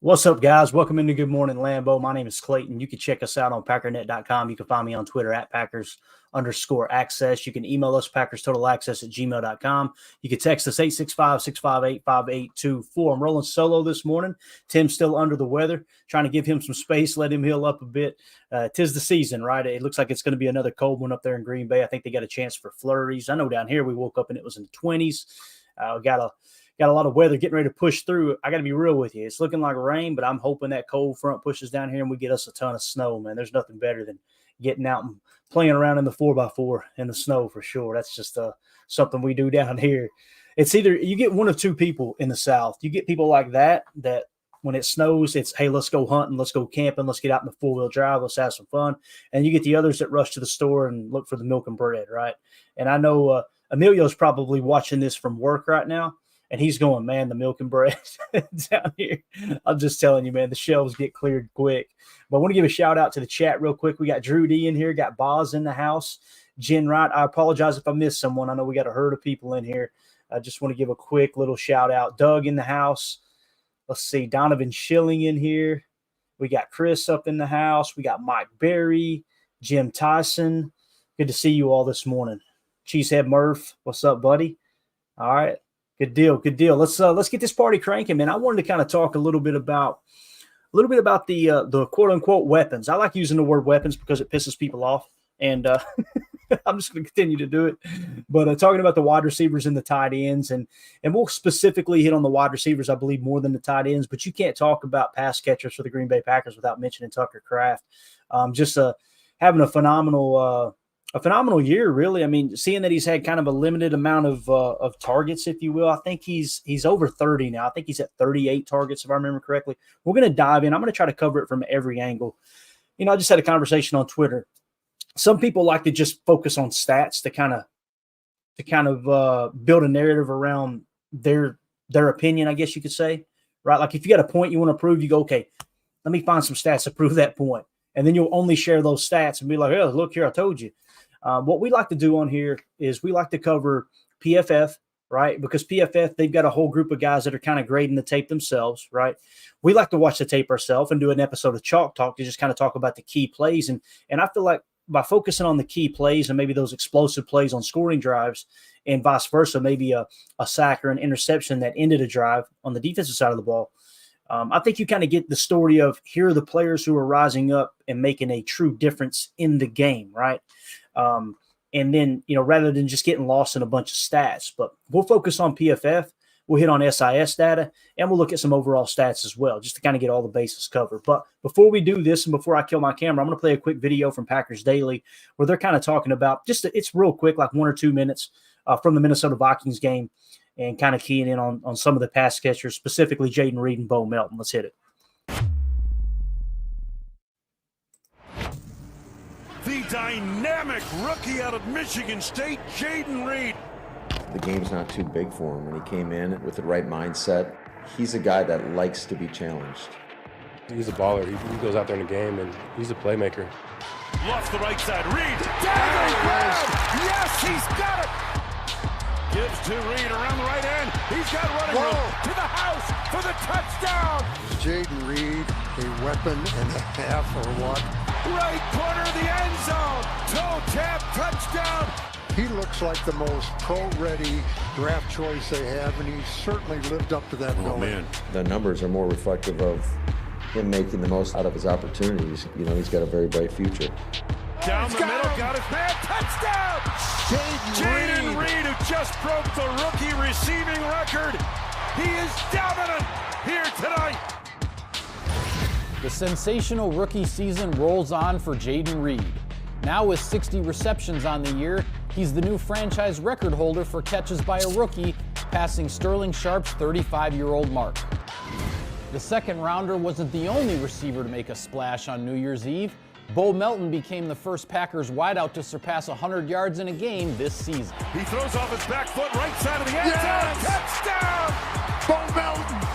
What's up, guys? Welcome into Good Morning Lambeau. My name is Clayton. You can check us out on packernet.com. You can find me on Twitter at Packers_access. You can email us PackersTotalAccess@gmail.com. You can text us 865-658-5824. I'm rolling solo this morning. Tim's still under the weather. Trying to give him some space, let him heal up a bit. 'Tis the season, right? It looks like it's going to be another cold one up there in Green Bay. I think they got a chance for flurries. I know down here we woke up and it was in the 20s. Got a lot of weather getting ready to push through. I got to be real with you. It's looking like rain, but I'm hoping that cold front pushes down here and we get us a ton of snow, man. There's nothing better than getting out and playing around in the 4x4 in the snow for sure. That's just something we do down here. It's either you get one of two people in the South. You get people like that when it snows, it's, hey, let's go hunting, let's go camping, let's get out in the four-wheel drive, let's have some fun. And you get the others that rush to the store and look for the milk and bread, right? And I know Emilio's probably watching this from work right now. And he's going, man, the milk and bread down here. I'm just telling you, man, the shelves get cleared quick. But I want to give a shout out to the chat real quick. We got Drew D in here, got Boz in the house, Jen Wright. I apologize if I missed someone. I know we got a herd of people in here. I just want to give a quick little shout out. Doug in the house. Let's see, Donovan Schilling in here. We got Chris up in the house. We got Mike Berry, Jim Tyson. Good to see you all this morning. Cheesehead Murph, what's up, buddy? All right. Good deal. Let's get this party cranking, man. I wanted to kind of talk a little bit about the quote unquote weapons. I like using the word weapons because it pisses people off, and I'm just going to continue to do it. But talking about the wide receivers and the tight ends, and we'll specifically hit on the wide receivers, I believe, more than the tight ends. But you can't talk about pass catchers for the Green Bay Packers without mentioning Tucker Kraft. Just having a phenomenal year, really. I mean, seeing that he's had kind of a limited amount of targets, if you will. I think he's over 30 now. I think he's at 38 targets, if I remember correctly. We're going to dive in. I'm going to try to cover it from every angle. You know, I just had a conversation on Twitter. Some people like to just focus on stats to kind of build a narrative around their opinion, I guess you could say, right? Like if you got a point you want to prove, you go, okay, let me find some stats to prove that point. And then you'll only share those stats and be like, oh, look here, I told you. What we like to do on here is we like to cover PFF, right? Because PFF, they've got a whole group of guys that are kind of grading the tape themselves, right? We like to watch the tape ourselves and do an episode of Chalk Talk to just kind of talk about the key plays. And I feel like by focusing on the key plays and maybe those explosive plays on scoring drives and vice versa, maybe a sack or an interception that ended a drive on the defensive side of the ball, I think you kind of get the story of here are the players who are rising up and making a true difference in the game, right? And then, you know, rather than just getting lost in a bunch of stats, but we'll focus on PFF, we'll hit on SIS data, and we'll look at some overall stats as well, just to kind of get all the bases covered. But before we do this and before I kill my camera, I'm going to play a quick video from Packers Daily where they're kind of talking about it's real quick, like 1 or 2 minutes from the Minnesota Vikings game and kind of keying in on some of the pass catchers, specifically Jayden Reed and Bo Melton. Let's hit it. The dynamic rookie out of Michigan State, Jayden Reed. The game's not too big for him. When he came in with the right mindset, he's a guy that likes to be challenged. He's a baller. He goes out there in the game, and he's a playmaker. Left the right side. Reed. Down grab. Yes, he's got it. Gives to Reed around the right end. He's got running room to the house for the touchdown. Jayden Reed, a weapon and a half or what? Right corner of the end zone. Toe tap touchdown. He looks like the most pro-ready draft choice they have, and he certainly lived up to that billing. Oh, man. The numbers are more reflective of him making the most out of his opportunities. You know, he's got a very bright future. Down the middle, got his man, touchdown! Jayden Reed, who just broke the rookie receiving record. He is dominant here tonight. The sensational rookie season rolls on for Jayden Reed. Now with 60 receptions on the year, he's the new franchise record holder for catches by a rookie, passing Sterling Sharp's 35-year-old mark. The second rounder wasn't the only receiver to make a splash on New Year's Eve. Bo Melton became the first Packers wideout to surpass 100 yards in a game this season. He throws off his back foot, right side of the end zone. Touchdown! Bo Melton!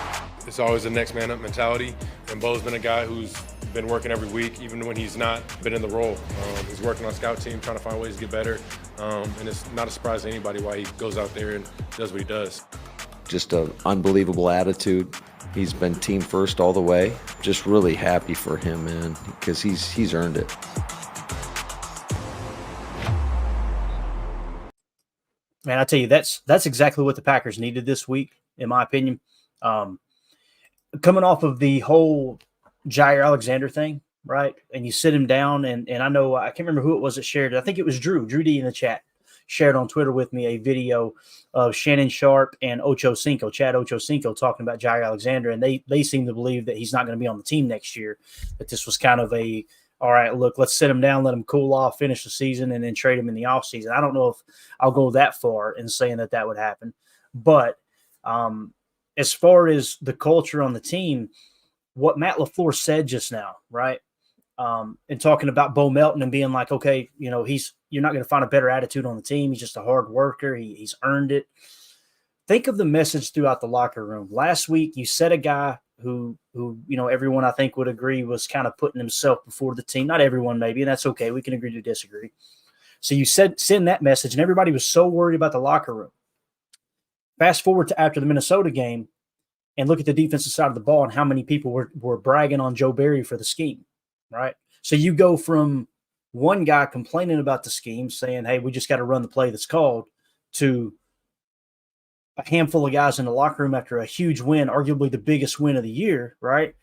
It's always a next man up mentality, and Bo's been a guy who's been working every week, even when he's not been in the role. He's working on scout team, trying to find ways to get better, and it's not a surprise to anybody why he goes out there and does what he does. Just an unbelievable attitude, He's been team first all the way. Just really happy for him, man, because he's earned it. Man, I tell you, that's exactly what the Packers needed this week, in my opinion. Coming off of the whole Jair Alexander thing, right? And you sit him down, and I know I can't remember who it was that shared it. I think it was Drew D in the chat shared on Twitter with me a video of Shannon Sharp and Chad Ochocinco talking about Jair Alexander, and they seem to believe that he's not going to be on the team next year. That this was kind of a, all right, look, let's sit him down, let him cool off, finish the season, and then trade him in the offseason. I don't know if I'll go that far in saying that would happen. But as far as the culture on the team, what Matt LaFleur said just now, right? And talking about Bo Melton and being like, okay, you're not going to find a better attitude on the team. He's just a hard worker. He's earned it. Think of the message throughout the locker room. Last week, you said a guy who everyone I think would agree was kind of putting himself before the team. Not everyone, maybe, and that's okay. We can agree to disagree. So you send that message, and everybody was so worried about the locker room. Fast forward to after the Minnesota game, and look at the defensive side of the ball and how many people were bragging on Joe Barry for the scheme, right? So you go from one guy complaining about the scheme, saying, hey, we just got to run the play that's called, to a handful of guys in the locker room after a huge win, arguably the biggest win of the year, right?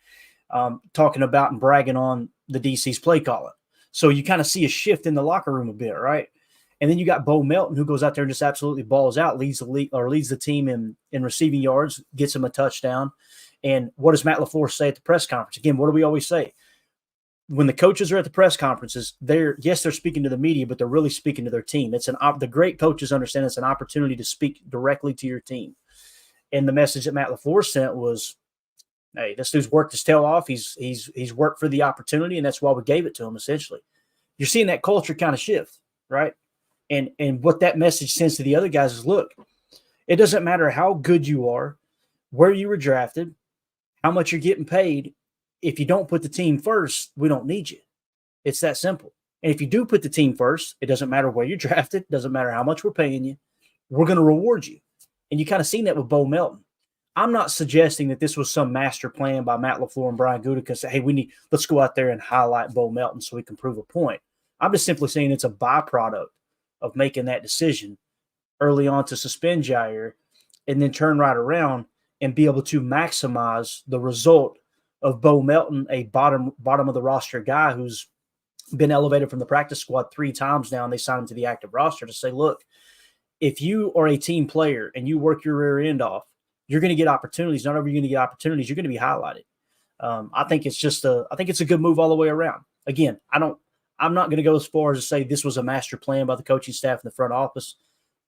Talking about and bragging on the DC's play calling. So you kind of see a shift in the locker room a bit, right? And then you got Bo Melton, who goes out there and just absolutely balls out, leads the team in receiving yards, gets him a touchdown. And what does Matt LaFleur say at the press conference? Again, what do we always say? When the coaches are at the press conferences, they're speaking to the media, but they're really speaking to their team. The great coaches understand it's an opportunity to speak directly to your team. And the message that Matt LaFleur sent was, hey, this dude's worked his tail off. He's worked for the opportunity, and that's why we gave it to him, essentially. You're seeing that culture kind of shift, right? And what that message sends to the other guys is, look, it doesn't matter how good you are, where you were drafted, how much you're getting paid. If you don't put the team first, we don't need you. It's that simple. And if you do put the team first, it doesn't matter where you're drafted, doesn't matter how much we're paying you, we're going to reward you. And you kind of seen that with Bo Melton. I'm not suggesting that this was some master plan by Matt LaFleur and Brian Gutekunst. Say, hey, let's go out there and highlight Bo Melton so we can prove a point. I'm just simply saying it's a byproduct of making that decision early on to suspend Jair and then turn right around and be able to maximize the result of Bo Melton, a bottom of the roster guy who's been elevated from the practice squad 3 times now, and they signed him to the active roster to say, look, if you are a team player and you work your rear end off, you're going to get opportunities. Not only are you going to get opportunities, you're going to be highlighted. I think it's a good move all the way around. Again, I'm not going to go as far as to say this was a master plan by the coaching staff in the front office,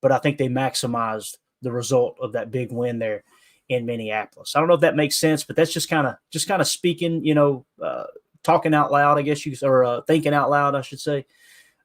but I think they maximized the result of that big win there in Minneapolis. I don't know if that makes sense, but that's just kind of speaking, talking out loud, I guess or thinking out loud, I should say.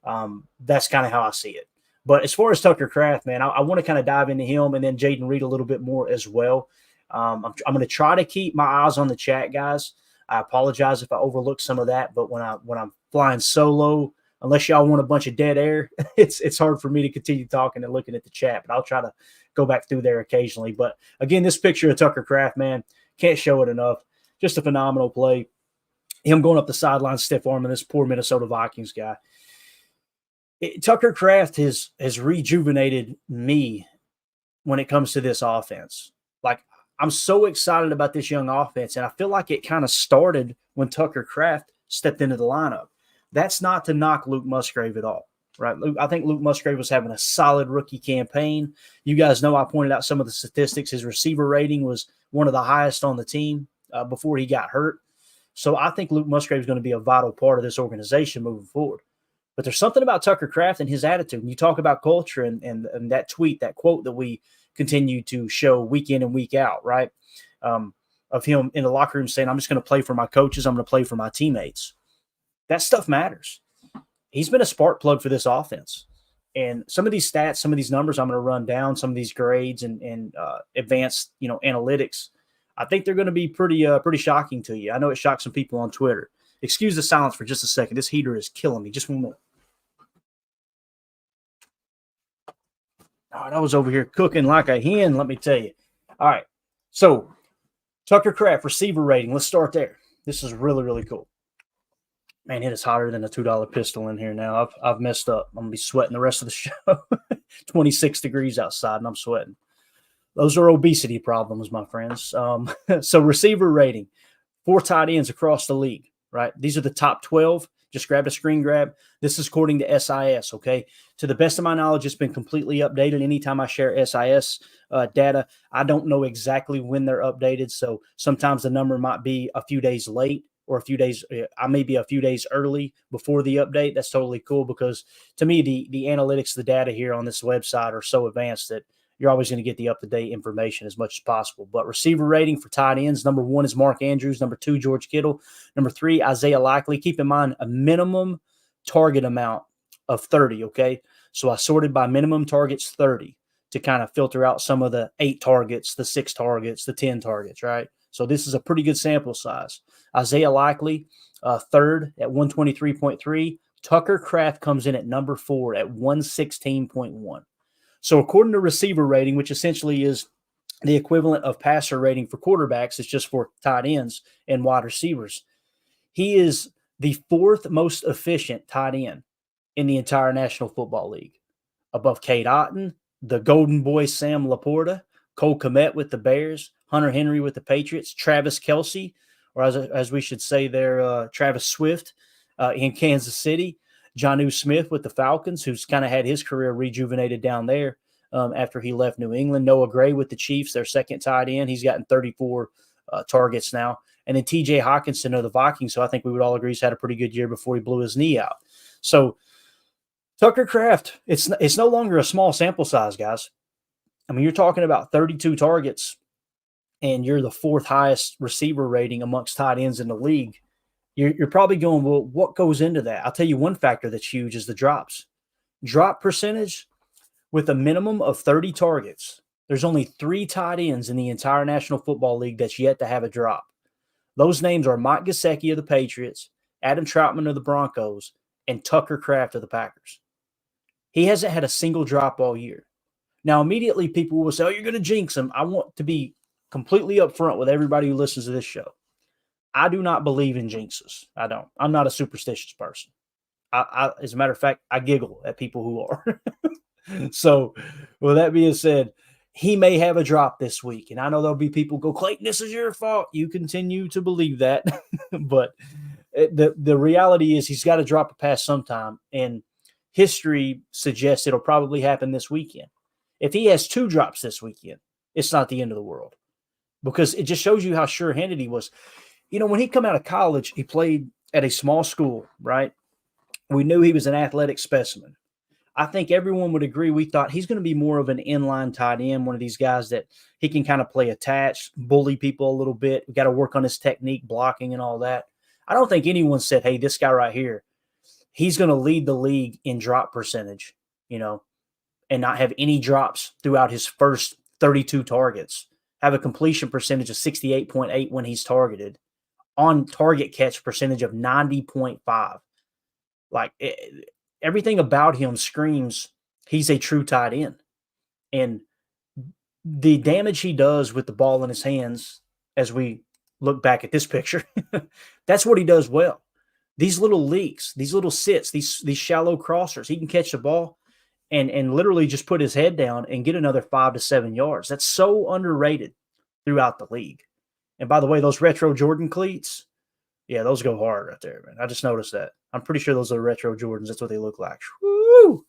That's kind of how I see it. But as far as Tucker Kraft, man, I want to kind of dive into him and then Jayden Reed a little bit more as well. I'm going to try to keep my eyes on the chat, guys. I apologize if I overlook some of that, but when I'm flying solo, unless y'all want a bunch of dead air, it's hard for me to continue talking and looking at the chat, but I'll try to go back through there occasionally. But again, this picture of Tucker Kraft, man, can't show it enough. Just a phenomenal play. Him going up the sideline, stiff arming this poor Minnesota Vikings guy. Tucker Kraft has rejuvenated me when it comes to this offense. Like, I'm so excited about this young offense, and I feel like it kind of started when Tucker Kraft stepped into the lineup. That's not to knock Luke Musgrave at all, right? I think Luke Musgrave was having a solid rookie campaign. You guys know I pointed out some of the statistics. His receiver rating was one of the highest on the team before he got hurt. So I think Luke Musgrave is going to be a vital part of this organization moving forward. But there's something about Tucker Kraft and his attitude. And you talk about culture and that tweet, that quote that we continue to show week in and week out, right? Of him in the locker room saying, I'm just going to play for my coaches. I'm going to play for my teammates. That stuff matters. He's been a spark plug for this offense. And some of these stats, some of these numbers I'm going to run down, some of these grades and advanced, analytics, I think they're going to be pretty shocking to you. I know it shocked some people on Twitter. Excuse the silence for just a second. This heater is killing me. Just one more. All right, I was over here cooking like a hen, let me tell you. All right, so Tucker Kraft, receiver rating. Let's start there. This is really, really cool. Man, it is hotter than a $2 pistol in here now. I've messed up. I'm going to be sweating the rest of the show. 26 degrees outside, and I'm sweating. Those are obesity problems, my friends. So receiver rating, 4 tight ends across the league, right? These are the top 12. Just grab a screen grab. This is according to SIS, okay? To the best of my knowledge, it's been completely updated. Anytime I share SIS data, I don't know exactly when they're updated. So sometimes the number might be a few days late or a few days, I may be a few days early before the update. That's totally cool because to me, the analytics, the data here on this website are so advanced that you're always going to get the up-to-date information as much as possible. But receiver rating for tight ends, number 1 is Mark Andrews. Number 2, George Kittle. Number 3, Isaiah Likely. Keep in mind a minimum target amount of 30, okay? So I sorted by minimum targets 30 to kind of filter out some of the 8 targets, the 6 targets, the 10 targets, right? So this is a pretty good sample size. Isaiah Likely, 3rd at 123.3. Tucker Kraft comes in at number 4 at 116.1. So according to receiver rating, which essentially is the equivalent of passer rating for quarterbacks, it's just for tight ends and wide receivers. He is the 4th most efficient tight end in the entire National Football League, above Cade Otton, the Golden Boy Sam Laporta, Cole Kmet with the Bears, Hunter Henry with the Patriots, Travis Kelce, or as we should say there, Travis Swift in Kansas City, Jonnu Smith with the Falcons, who's kind of had his career rejuvenated down there after he left New England. Noah Gray with the Chiefs, their 2nd tight end. He's gotten 34 targets now. And then TJ Hawkinson of the Vikings, so I think we would all agree he's had a pretty good year before he blew his knee out. So Tucker Kraft, it's no longer a small sample size, guys. I mean, you're talking about 32 targets, and you're the 4th highest receiver rating amongst tight ends in the league. You're probably going, well, what goes into that? I'll tell you one factor that's huge is the drops. Drop percentage with a minimum of 30 targets. There's only 3 tight ends in the entire National Football League that's yet to have a drop. Those names are Mike Gesicki of the Patriots, Adam Troutman of the Broncos, and Tucker Kraft of the Packers. He hasn't had a single drop all year. Now, immediately people will say, oh, you're going to jinx him. I want to be completely upfront with everybody who listens to this show. I do not believe in jinxes. I don't. I'm not a superstitious person. As a matter of fact, I giggle at people who are. So, with that being said, he may have a drop this week. And I know there'll be people go, Clayton, this is your fault. You continue to believe that. But the reality is he's got to drop a pass sometime. And history suggests it'll probably happen this weekend. If he has 2 drops this weekend, it's not the end of the world. Because it just shows you how sure-handed he was. You know, when he come out of college, he played at a small school, right? We knew he was an athletic specimen. I think everyone would agree. We thought he's going to be more of an inline tight end, one of these guys that he can kind of play attached, bully people a little bit. We got to work on his technique, blocking and all that. I don't think anyone said, hey, this guy right here, he's going to lead the league in drop percentage, you know, and not have any drops throughout his first 32 targets, have a completion percentage of 68.8 when he's targeted, on target catch percentage of 90.5. Like everything about him screams he's a true tight end. And the damage he does with the ball in his hands, as we look back at this picture, that's what he does well. These little leaks, these little sits, these shallow crossers, he can catch the ball and literally just put his head down and get another 5 to 7 yards. That's so underrated throughout the league. And by the way, those retro Jordan cleats, yeah, those go hard right there, man. I just noticed that. I'm pretty sure those are retro Jordans. That's what they look like. Woo!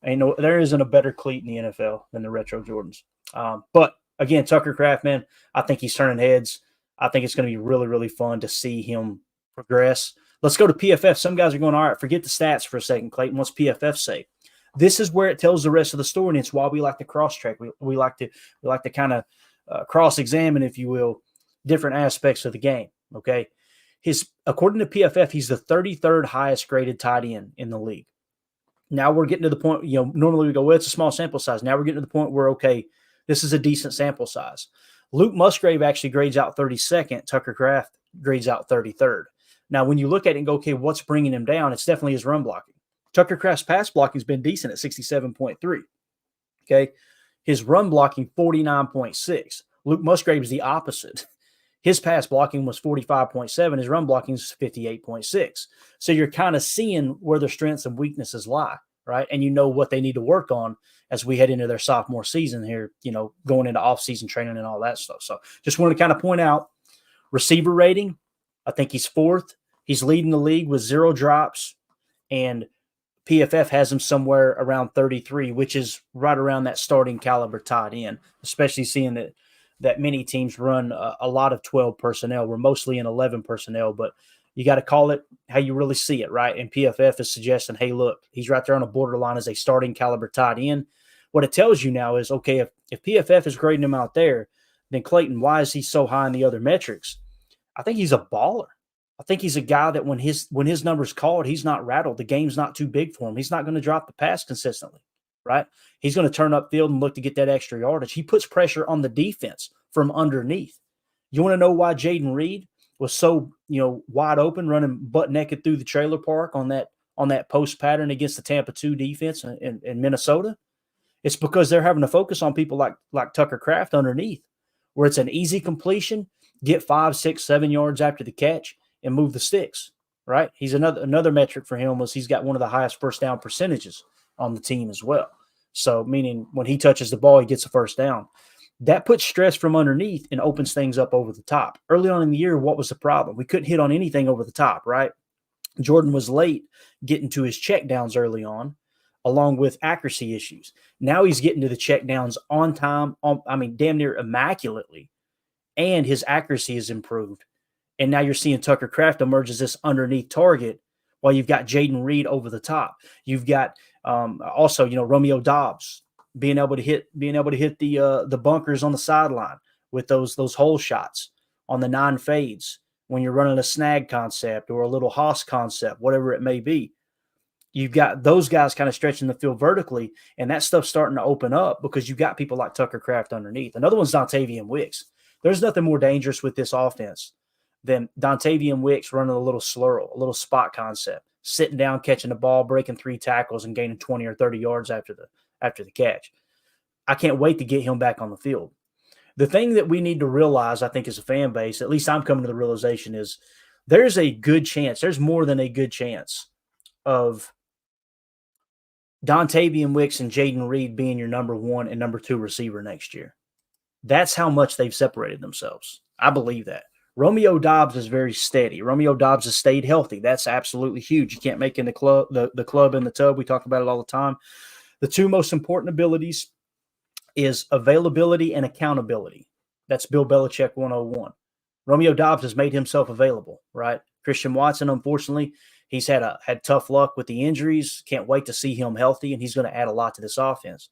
There isn't a better cleat in the NFL than the retro Jordans. But again, Tucker Kraft, man, I think he's turning heads. I think it's going to be really, really fun to see him progress. Let's go to PFF. Some guys are going, all right, forget the stats for a second, Clayton. What's PFF say? This is where it tells the rest of the story, and it's why we like to cross-check. We like to kind of cross-examine, if you will, different aspects of the game, okay? According to PFF, he's the 33rd highest graded tight end in the league. Now we're getting to the point, you know, normally we go, well, it's a small sample size. Now we're getting to the point where, okay, this is a decent sample size. Luke Musgrave actually grades out 32nd. Tucker Kraft grades out 33rd. Now, when you look at it and go, okay, what's bringing him down? It's definitely his run blocking. Tucker Kraft's pass blocking has been decent at 67.3. Okay. His run blocking, 49.6. Luke Musgrave is the opposite. His pass blocking was 45.7. His run blocking is 58.6. So you're kind of seeing where their strengths and weaknesses lie, right? And you know what they need to work on as we head into their sophomore season here, going into off-season training and all that stuff. So just wanted to kind of point out receiver rating. I think he's 4th. He's leading the league with 0 drops, and PFF has him somewhere around 33, which is right around that starting caliber tight end, especially seeing that many teams run a lot of 12 personnel. We're mostly in 11 personnel, but you got to call it how you really see it, right? And PFF is suggesting, hey, look, he's right there on a borderline as a starting caliber tight end. What it tells you now is, okay, if PFF is grading him out there, then Clayton, why is he so high in the other metrics? I think he's a baller. I think he's a guy that when his number's called, he's not rattled. The game's not too big for him. He's not going to drop the pass consistently, right? He's going to turn upfield and look to get that extra yardage. He puts pressure on the defense from underneath. You want to know why Jayden Reed was so, wide open, running butt naked through the trailer park on that post pattern against the Tampa 2 defense in Minnesota? It's because they're having to focus on people like Tucker Kraft underneath, where it's an easy completion, get 5, 6, 7 yards after the catch, and move the sticks, right? He's another metric for him was he's got one of the highest first down percentages on the team as well. So meaning when he touches the ball, he gets a first down. That puts stress from underneath and opens things up over the top. Early on in the year, what was the problem? We couldn't hit on anything over the top, right? Jordan was late getting to his check downs early on, along with accuracy issues. Now he's getting to the check downs on time, damn near immaculately, and his accuracy is improved. And now you're seeing Tucker Kraft emerge as this underneath target while you've got Jayden Reed over the top. You've got also, Romeo Doubs being able to hit the bunkers on the sideline with those hole shots on the 9 fades when you're running a snag concept or a little Haas concept, whatever it may be. You've got those guys kind of stretching the field vertically, and that stuff's starting to open up because you've got people like Tucker Kraft underneath. Another one's Dontavian Wicks. There's nothing more dangerous with this offense than Dontavian Wicks running a little slurl, a little spot concept, sitting down, catching the ball, breaking 3 tackles, and gaining 20 or 30 yards after the catch. I can't wait to get him back on the field. The thing that we need to realize, I think, as a fan base, at least I'm coming to the realization, is there's a good chance, there's more than a good chance of Dontavian Wicks and Jayden Reed being your number 1 and number 2 receiver next year. That's how much they've separated themselves. I believe that. Romeo Doubs is very steady. Romeo Doubs has stayed healthy. That's absolutely huge. You can't make in the club in the tub. We talk about it all the time. The 2 most important abilities is availability and accountability. That's Bill Belichick 101. Romeo Doubs has made himself available, right? Christian Watson, unfortunately, he's had tough luck with the injuries. Can't wait to see him healthy, and he's going to add a lot to this offense.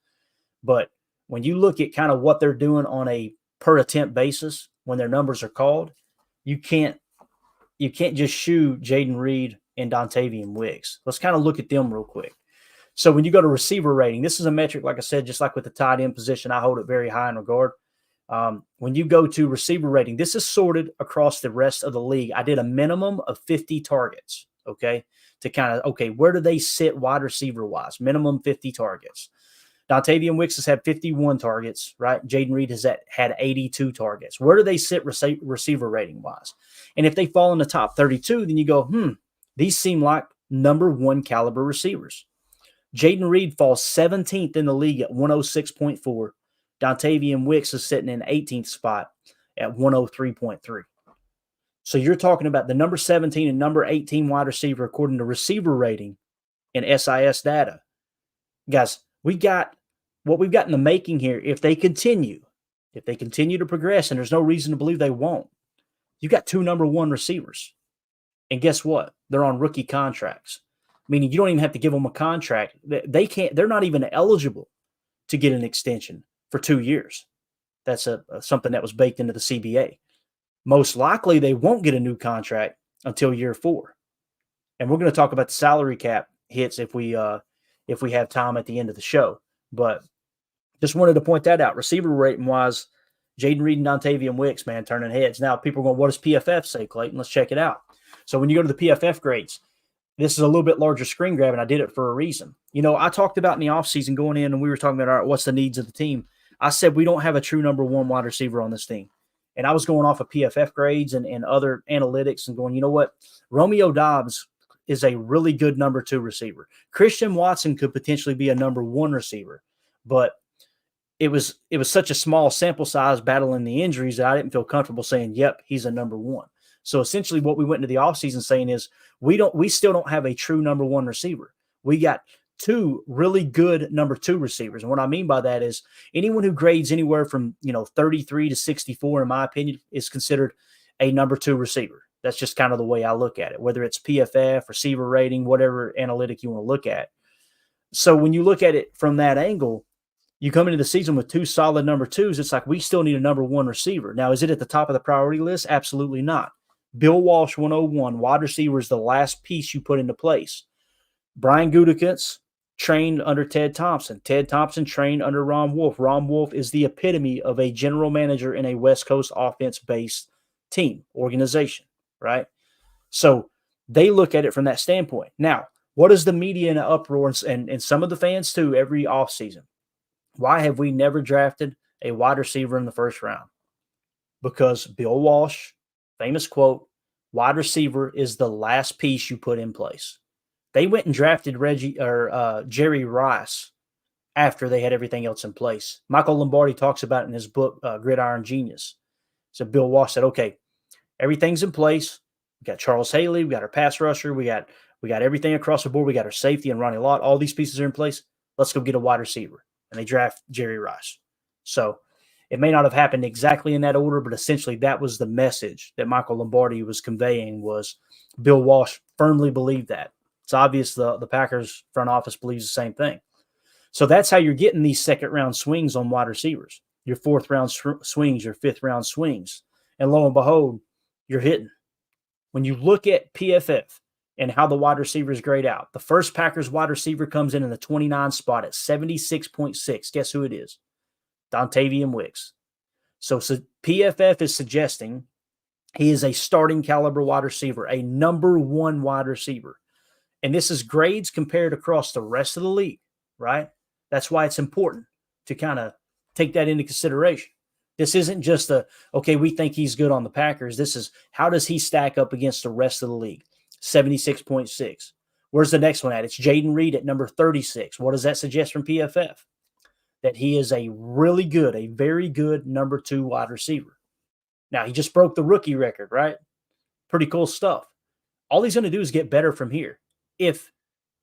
But when you look at kind of what they're doing on a per attempt basis when their numbers are called, you can't just shoo Jayden Reed and Dontavian Wicks. Let's kind of look at them real quick. So when you go to receiver rating, this is a metric, like I said, just like with the tight end position, I hold it very high in regard. When you go to receiver rating, this is sorted across the rest of the league. I did a minimum of 50 targets, okay, to kind of, where do they sit wide receiver-wise? Minimum 50 targets. Dontavian Wicks has had 51 targets, right? Jayden Reed has had 82 targets. Where do they sit receiver rating-wise? And if they fall in the top 32, then you go, these seem like number 1 caliber receivers. Jayden Reed falls 17th in the league at 106.4. Dontavian Wicks is sitting in 18th spot at 103.3. So you're talking about the number 17 and number 18 wide receiver according to receiver rating in SIS data. Guys, we've got in the making here. If they continue to progress, and there's no reason to believe they won't, you got 2 number 1 receivers. And guess what? They're on rookie contracts, meaning you don't even have to give them a contract. They're not even eligible to get an extension for 2 years. That's something that was baked into the CBA. Most likely they won't get a new contract until year 4. And we're going to talk about the salary cap hits if we have time at the end of the show. But just wanted to point that out. Receiver rating wise, Jayden Reed and Dontavian Wicks, man, turning heads. Now people are going, what does PFF say, Clayton? Let's check it out. So when you go to the PFF grades, this is a little bit larger screen grab, and I did it for a reason. I talked about in the offseason going in, and we were talking about, all right, what's the needs of the team? I said we don't have a true number 1 wide receiver on this team. And I was going off of PFF grades and other analytics and going, you know what? Romeo Doubs is a really good number 2 receiver. Christian Watson could potentially be a number 1 receiver, but it was such a small sample size battling the injuries that I didn't feel comfortable saying, yep, he's a number 1. So essentially what we went into the offseason saying is we still don't have a true number 1 receiver. We got 2 really good number 2 receivers. And what I mean by that is anyone who grades anywhere from, 33 to 64, in my opinion, is considered a number 2 receiver. That's just kind of the way I look at it, whether it's PFF, receiver rating, whatever analytic you want to look at. So when you look at it from that angle, you come into the season with 2 solid number 2s. It's like we still need a number 1 receiver. Now, is it at the top of the priority list? Absolutely not. Bill Walsh, 101, wide receiver is the last piece you put into place. Brian Gutekunst trained under Ted Thompson. Ted Thompson trained under Ron Wolf. Ron Wolf is the epitome of a general manager in a West Coast offense-based team, organization, right? So they look at it from that standpoint. Now, what is the media in an uproar, and some of the fans too, every offseason? Why have we never drafted a wide receiver in the first round? Because Bill Walsh, famous quote, wide receiver is the last piece you put in place. They went and drafted Jerry Rice after they had everything else in place. Michael Lombardi talks about it in his book, Gridiron Genius. So Bill Walsh said, okay, everything's in place. We got Charles Haley. We got our pass rusher. We got everything across the board. We got our safety and Ronnie Lott. All these pieces are in place. Let's go get a wide receiver. And they draft Jerry Rice. So it may not have happened exactly in that order, but essentially that was the message that Michael Lombardi was conveying, was Bill Walsh firmly believed that. It's obvious the Packers front office believes the same thing. So that's how you're getting these second-round swings on wide receivers, your fourth-round swings, your fifth-round swings. And lo and behold, you're hitting. When you look at PFF and how the wide receivers grade out, the first Packers wide receiver comes in the 29 spot at 76.6. Guess who it is? Dontavian Wicks. So PFF is suggesting he is a starting caliber wide receiver, a number 1 wide receiver. And this is grades compared across the rest of the league, right? That's why it's important to kind of take that into consideration. This isn't just okay, we think he's good on the Packers. This is, how does he stack up against the rest of the league? 76.6. Where's the next one at? It's Jayden Reed at number 36. What does that suggest from PFF? That he is a very good number 2 wide receiver. Now, he just broke the rookie record, right? Pretty cool stuff. All he's going to do is get better from here if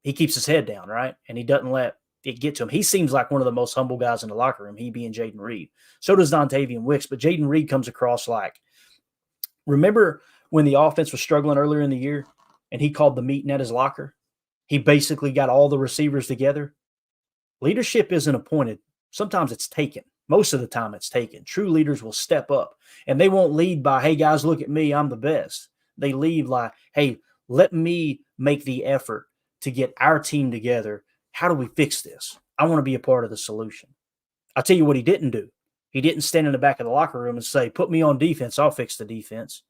he keeps his head down, right? And he doesn't let it get to him. He seems like one of the most humble guys in the locker room, he being Jayden Reed. So does Dontavian Wicks, but Jayden Reed comes across like, remember when the offense was struggling earlier in the year and he called the meeting at his locker? He basically got all the receivers together. Leadership isn't appointed. Sometimes it's taken. Most of the time it's taken. True leaders will step up, and they won't lead by, hey, guys, look at me, I'm the best. They lead like, hey, let me make the effort to get our team together. How do we fix this? I want to be a part of the solution. I'll tell you what he didn't do. He didn't stand in the back of the locker room and say, put me on defense, I'll fix the defense.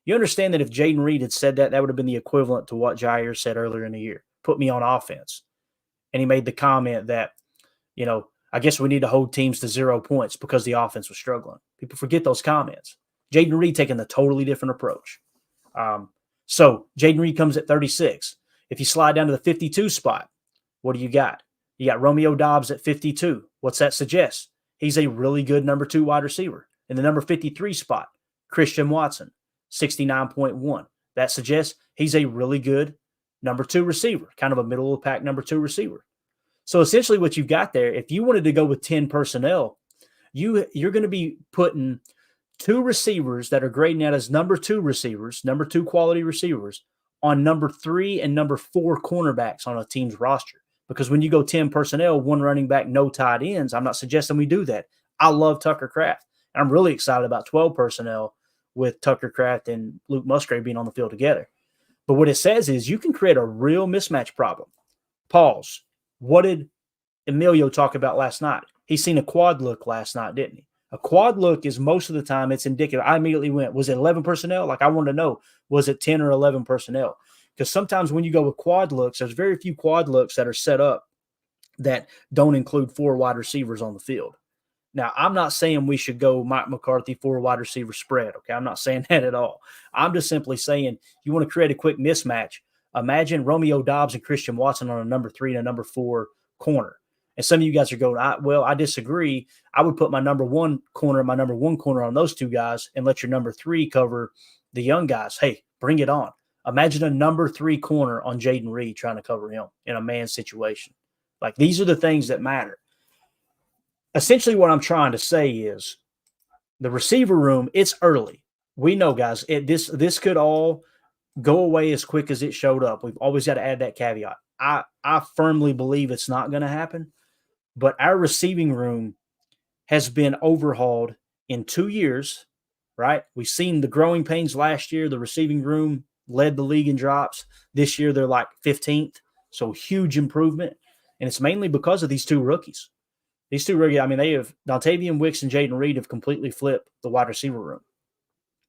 You understand that if Jayden Reed had said that, that would have been the equivalent to what Jair said earlier in the year. Put me on offense. And he made the comment that, I guess we need to hold teams to 0 points because the offense was struggling. People forget those comments. Jayden Reed taking a totally different approach. So Jayden Reed comes at 36. If you slide down to the 52 spot, what do you got? You got Romeo Doubs at 52. What's that suggest? He's a really good number 2 wide receiver. In the number 53 spot, Christian Watson, 69.1. That suggests he's a really good number 2 receiver, kind of a middle of the pack number 2 receiver. So essentially what you've got there, if you wanted to go with 10 personnel, you're going to be putting 2 receivers that are grading out as number 2 receivers, number 2 quality receivers, on number 3 and number 4 cornerbacks on a team's roster. Because when you go 10 personnel, 1 running back, no tight ends, I'm not suggesting we do that. I love Tucker Kraft. And I'm really excited about 12 personnel with Tucker Kraft and Luke Musgrave being on the field together. But what it says is you can create a real mismatch problem. Pause. What did Emilio talk about last night? He seen a quad look last night, didn't he? A quad look is most of the time it's indicative. I immediately went, was it 11 personnel? Like I wanted to know, was it 10 or 11 personnel? Because sometimes when you go with quad looks, there's very few quad looks that are set up that don't include 4 wide receivers on the field. Now, I'm not saying we should go Mike McCarthy 4 wide receiver spread, okay? I'm not saying that at all. I'm just simply saying you want to create a quick mismatch. Imagine Romeo Doubs and Christian Watson on a number 3 and a number 4 corner. And some of you guys are going, I disagree. I would put my number 1 corner and my number 1 corner on those two guys and let your number 3 cover the young guys. Hey, bring it on. Imagine a number 3 corner on Jayden Reed trying to cover him in a man situation. Like, these are the things that matter. Essentially, what I'm trying to say is the receiver room, it's early. We know, guys, this could all go away as quick as it showed up. We've always got to add that caveat. I firmly believe it's not going to happen, but our receiving room has been overhauled in 2 years, right? We've seen the growing pains last year. The receiving room led the league in drops. This year, they're like 15th, so huge improvement, and it's mainly because of these two rookies. These two rookies, I mean, they have Dontavian Wicks and Jayden Reed have completely flipped the wide receiver room.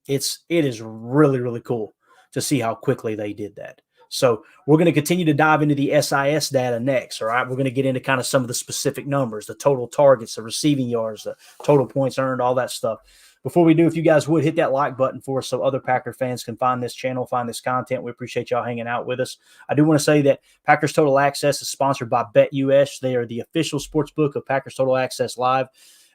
It is really, really cool to see how quickly they did that. So we're going to continue to dive into the SIS data next, all right? We're going to get into kind of some of the specific numbers, the total targets, the receiving yards, the total points earned, all that stuff. Before we do, if you guys would hit that like button for us so other Packer fans can find this channel, find this content. We appreciate y'all hanging out with us. I do want to say that Packers Total Access is sponsored by BetUS. They are the official sports book of Packers Total Access Live.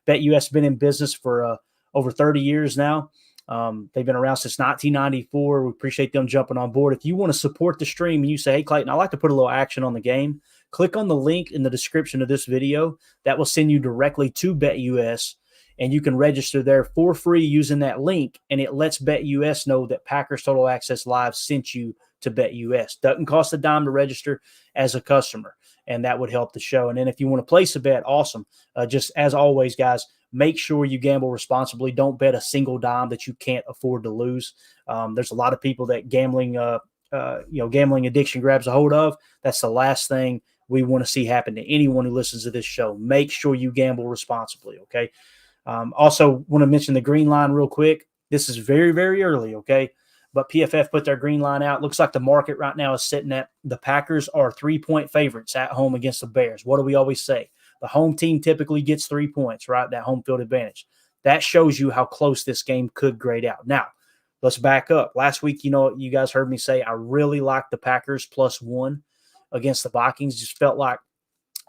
BetUS has been in business for over 30 years now. They've been around since 1994. We appreciate them jumping on board. If you want to support the stream and you say, hey, Clayton, I'd like to put a little action on the game, click on the link in the description of this video. That will send you directly to BetUS, and you can register there for free using that link, and it lets BetUS know that Packers Total Access Live sent you to BetUS. Doesn't cost a dime to register as a customer, and that would help the show. And then if you want to place a bet, awesome. Just as always, guys, make sure you gamble responsibly. Don't bet a single dime that you can't afford to lose. There's a lot of people that gambling addiction grabs a hold of. That's the last thing we want to see happen to anyone who listens to this show. Make sure you gamble responsibly, okay? Also, want to mention the green line real quick. This is very, very early, okay? But PFF put their green line out. Looks like the market right now is sitting at the Packers are 3-point favorites at home against the Bears. What do we always say? The home team typically gets 3 points, right? That home field advantage. That shows you how close this game could grade out. Now, let's back up. Last week, you guys heard me say I really liked the Packers +1 against the Vikings. Just felt like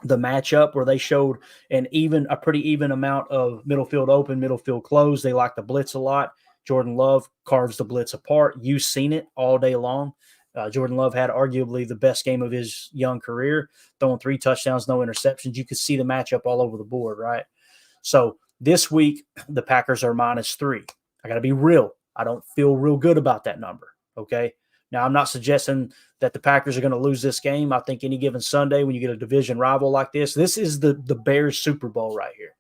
the matchup where they showed a pretty even amount of middle field open, middle field closed. They like the blitz a lot. Jordan Love carves the blitz apart. You've seen it all day long. Jordan Love had arguably the best game of his young career, throwing 3 touchdowns, no interceptions. You could see the matchup all over the board, right? So this week, the Packers are -3. I got to be real. I don't feel real good about that number, okay? Now, I'm not suggesting that the Packers are going to lose this game. I think any given Sunday when you get a division rival like this is the Bears Super Bowl right here.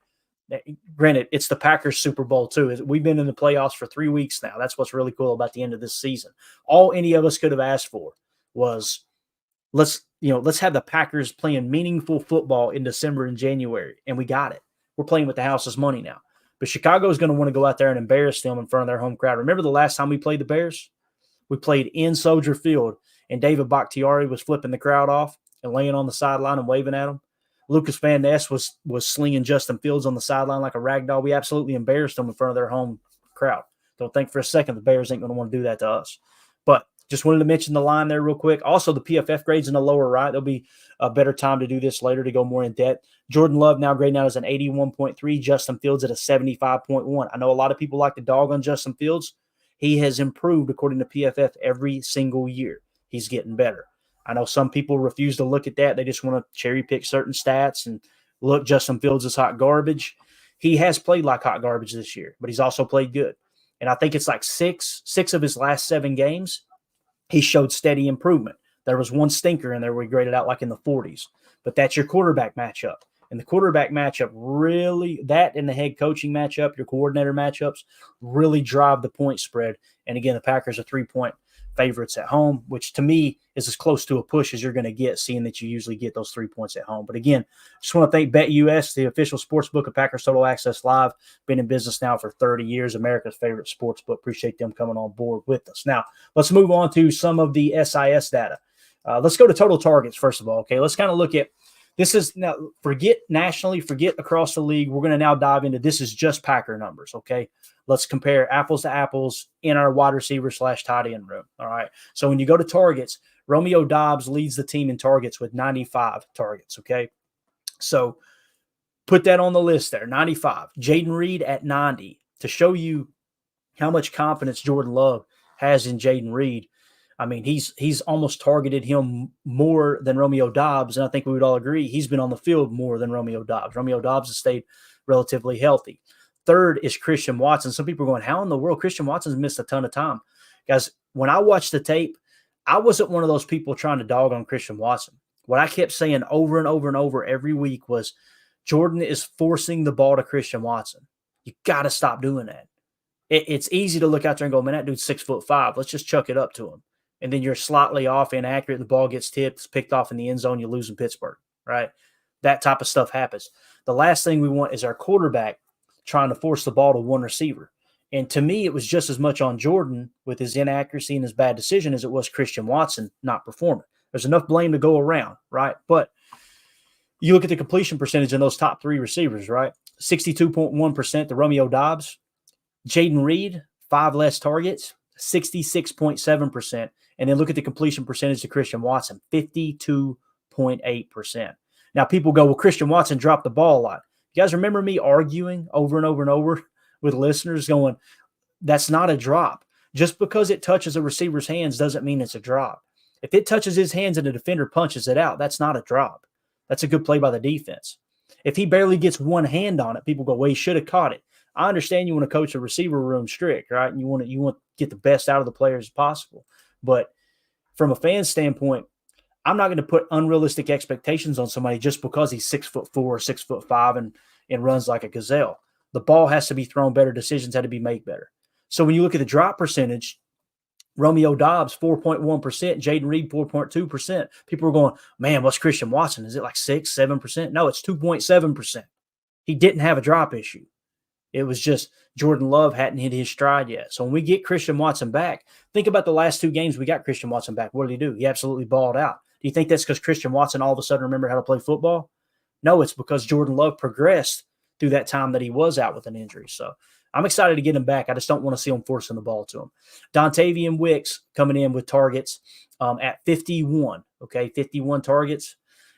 Granted, it's the Packers Super Bowl too. We've been in the playoffs for 3 weeks now. That's what's really cool about the end of this season. All any of us could have asked for was let's have the Packers playing meaningful football in December and January, and we got it. We're playing with the house's money now. But Chicago is going to want to go out there and embarrass them in front of their home crowd. Remember the last time we played the Bears? We played in Soldier Field, and David Bakhtiari was flipping the crowd off and laying on the sideline and waving at them. Lucas Van Ness was slinging Justin Fields on the sideline like a rag doll. We absolutely embarrassed them in front of their home crowd. Don't think for a second the Bears ain't going to want to do that to us. But just wanted to mention the line there real quick. Also, the PFF grades in the lower right. There'll be a better time to do this later to go more in depth. Jordan Love now grading out as an 81.3. Justin Fields at a 75.1. I know a lot of people like to dog on Justin Fields. He has improved, according to PFF, every single year. He's getting better. I know some people refuse to look at that. They just want to cherry pick certain stats and look, Justin Fields is hot garbage. He has played like hot garbage this year, but he's also played good. And I think it's like six of his last 7 games, he showed steady improvement. There was one stinker in there where he graded out like in the 40s. But that's your quarterback matchup. And the quarterback matchup really, that and the head coaching matchup, your coordinator matchups, really drive the point spread. And again, the Packers are 3-point favorites at home, which to me is as close to a push as you're going to get, seeing that you usually get those 3 points at home. But again, just want to thank BetUS, the official sports book of Packers Total Access Live. Been in business now for 30 years, America's favorite sports book. Appreciate them coming on board with us. Now, let's move on to some of the SIS data. Let's go to total targets, first of all. Okay, let's kind of look at This is now, forget nationally, forget across the league. We're going to now dive into, this is just Packer numbers, okay? Let's compare apples to apples in our wide receiver / tight end room, all right? So when you go to targets, Romeo Doubs leads the team in targets with 95 targets, okay? So put that on the list there, 95. Jayden Reed at 90, to show you how much confidence Jordan Love has in Jayden Reed. I mean, he's almost targeted him more than Romeo Doubs, and I think we would all agree he's been on the field more than Romeo Doubs. Romeo Doubs has stayed relatively healthy. Third is Christian Watson. Some people are going, how in the world? Christian Watson's missed a ton of time. Guys, when I watched the tape, I wasn't one of those people trying to dog on Christian Watson. What I kept saying over and over and over every week was, Jordan is forcing the ball to Christian Watson. You got to stop doing that. It's easy to look out there and go, man, that dude's 6'5". Let's just chuck it up to him. And then you're slightly off, inaccurate. The ball gets tipped, it's picked off in the end zone. You lose in Pittsburgh, right? That type of stuff happens. The last thing we want is our quarterback trying to force the ball to one receiver. And to me, it was just as much on Jordan with his inaccuracy and his bad decision as it was Christian Watson not performing. There's enough blame to go around, right? But you look at the completion percentage in those top three receivers, right? 62.1% to Romeo Doubs. Jayden Reed, 5 less targets, 66.7%. And then look at the completion percentage to Christian Watson, 52.8%. Now, people go, well, Christian Watson dropped the ball a lot. You guys remember me arguing over and over and over with listeners going, that's not a drop. Just because it touches a receiver's hands doesn't mean it's a drop. If it touches his hands and the defender punches it out, that's not a drop. That's a good play by the defense. If he barely gets one hand on it, people go, well, he should have caught it. I understand you want to coach a receiver room strict, right? And you want to get the best out of the players as possible. But from a fan standpoint, I'm not going to put unrealistic expectations on somebody just because he's 6'4" or 6'5" and runs like a gazelle. The ball has to be thrown better. Decisions had to be made better. So when you look at the drop percentage, Romeo Doubs, 4.1%, Jayden Reed, 4.2%. People are going, man, what's Christian Watson? Is it like 6, 7%? No, it's 2.7%. He didn't have a drop issue. It was just Jordan Love hadn't hit his stride yet. So when we get Christian Watson back, think about the last 2 games we got Christian Watson back. What did he do? He absolutely balled out. Do you think that's because Christian Watson all of a sudden remembered how to play football? No, it's because Jordan Love progressed through that time that he was out with an injury. So I'm excited to get him back. I just don't want to see him forcing the ball to him. Dontavian Wicks coming in with targets at 51, okay, 51 targets.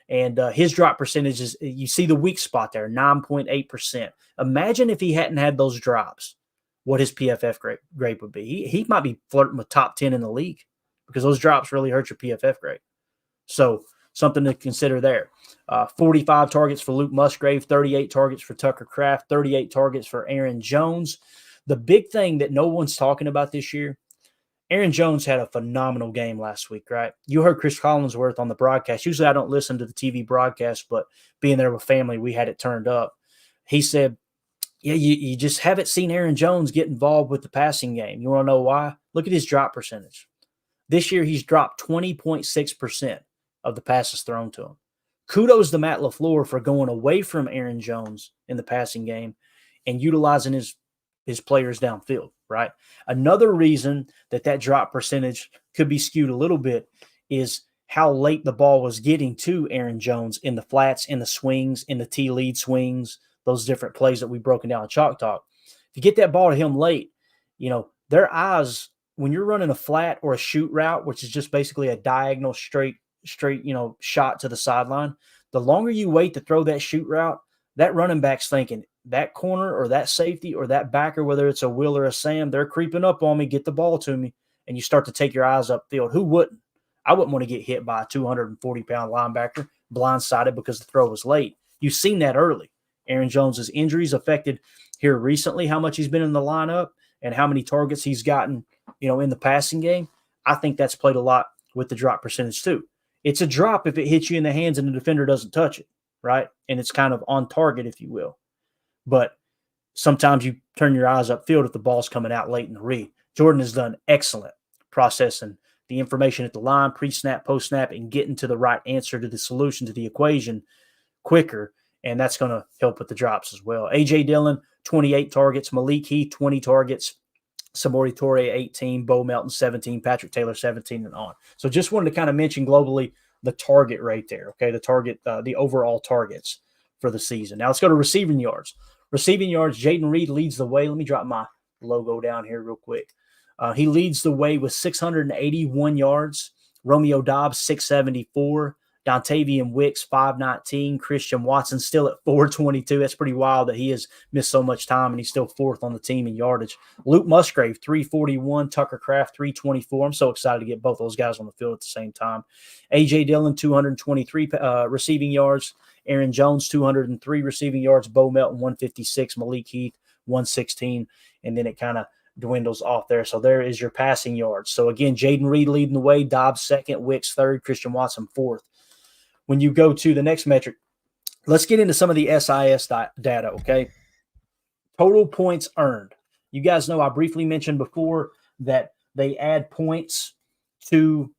And his drop percentage is, you see the weak spot there, 9.8%. Imagine if he hadn't had those drops, what his PFF grade would be. He might be flirting with top 10 in the league because those drops really hurt your PFF grade. So something to consider there. 45 targets for Luke Musgrave, 38 targets for Tucker Kraft, 38 targets for Aaron Jones. The big thing that no one's talking about this year, Aaron Jones had a phenomenal game last week, right? You heard Chris Collinsworth on the broadcast. Usually I don't listen to the TV broadcast, but being there with family, we had it turned up. He said, yeah, you just haven't seen Aaron Jones get involved with the passing game. You want to know why? Look at his drop percentage. This year he's dropped 20.6% of the passes thrown to him. Kudos to Matt LaFleur for going away from Aaron Jones in the passing game and utilizing his players downfield, right? Another reason that drop percentage could be skewed a little bit is how late the ball was getting to Aaron Jones in the flats, in the swings, in the T-lead swings, those different plays that we've broken down in Chalk Talk. If you get that ball to him late, their eyes, when you're running a flat or a shoot route, which is just basically a diagonal straight, shot to the sideline, the longer you wait to throw that shoot route, that running back's thinking, that corner or that safety or that backer, whether it's a Will or a Sam, they're creeping up on me, get the ball to me, and you start to take your eyes upfield. Who wouldn't? I wouldn't want to get hit by a 240-pound linebacker blindsided because the throw was late. You've seen that early. Aaron Jones's injuries affected here recently how much he's been in the lineup and how many targets he's gotten, in the passing game. I think that's played a lot with the drop percentage too. It's a drop if it hits you in the hands and the defender doesn't touch it, right? And it's kind of on target, if you will. But sometimes you turn your eyes upfield if the ball's coming out late in the read. Jordan has done excellent processing the information at the line, pre-snap, post-snap, and getting to the right answer to the solution to the equation quicker, and that's going to help with the drops as well. A.J. Dillon, 28 targets. Malik Heath, 20 targets. Samori Toure, 18. Bo Melton, 17. Patrick Taylor, 17, and on. So just wanted to kind of mention globally the target right there. Okay, the target, the overall targets for the season. Now let's go to receiving yards. Receiving yards, Jayden Reed leads the way. Let me drop my logo down here real quick. He leads the way with 681 yards. Romeo Dobbs, 674. Dontavian Wicks, 519. Christian Watson still at 422. That's pretty wild that he has missed so much time, and he's still fourth on the team in yardage. Luke Musgrave, 341. Tucker Kraft, 324. I'm so excited to get both those guys on the field at the same time. A.J. Dillon, 223 receiving yards. Aaron Jones, 203 receiving yards. Bo Melton, 156. Malik Heath, 116. And then it kind of dwindles off there. So there is your passing yards. So again, Jayden Reed leading the way, Dobbs second, Wicks third, Christian Watson fourth. When you go to the next metric, let's get into some of the SIS data, okay? Total points earned. You guys know I briefly mentioned before that they add points to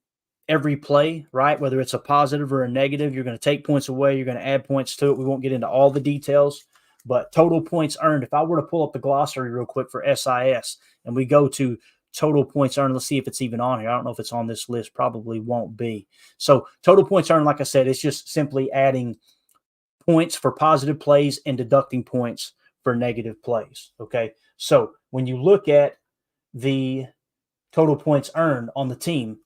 every play, right? Whether it's a positive or a negative, you're going to take points away. You're going to add points to it. We won't get into all the details, but total points earned. If I were to pull up the glossary real quick for SIS and we go to total points earned, let's see if it's even on here. I don't know if it's on this list. Probably won't be. So total points earned, like I said, it's just simply adding points for positive plays and deducting points for negative plays. Okay. So when you look at the total points earned on the team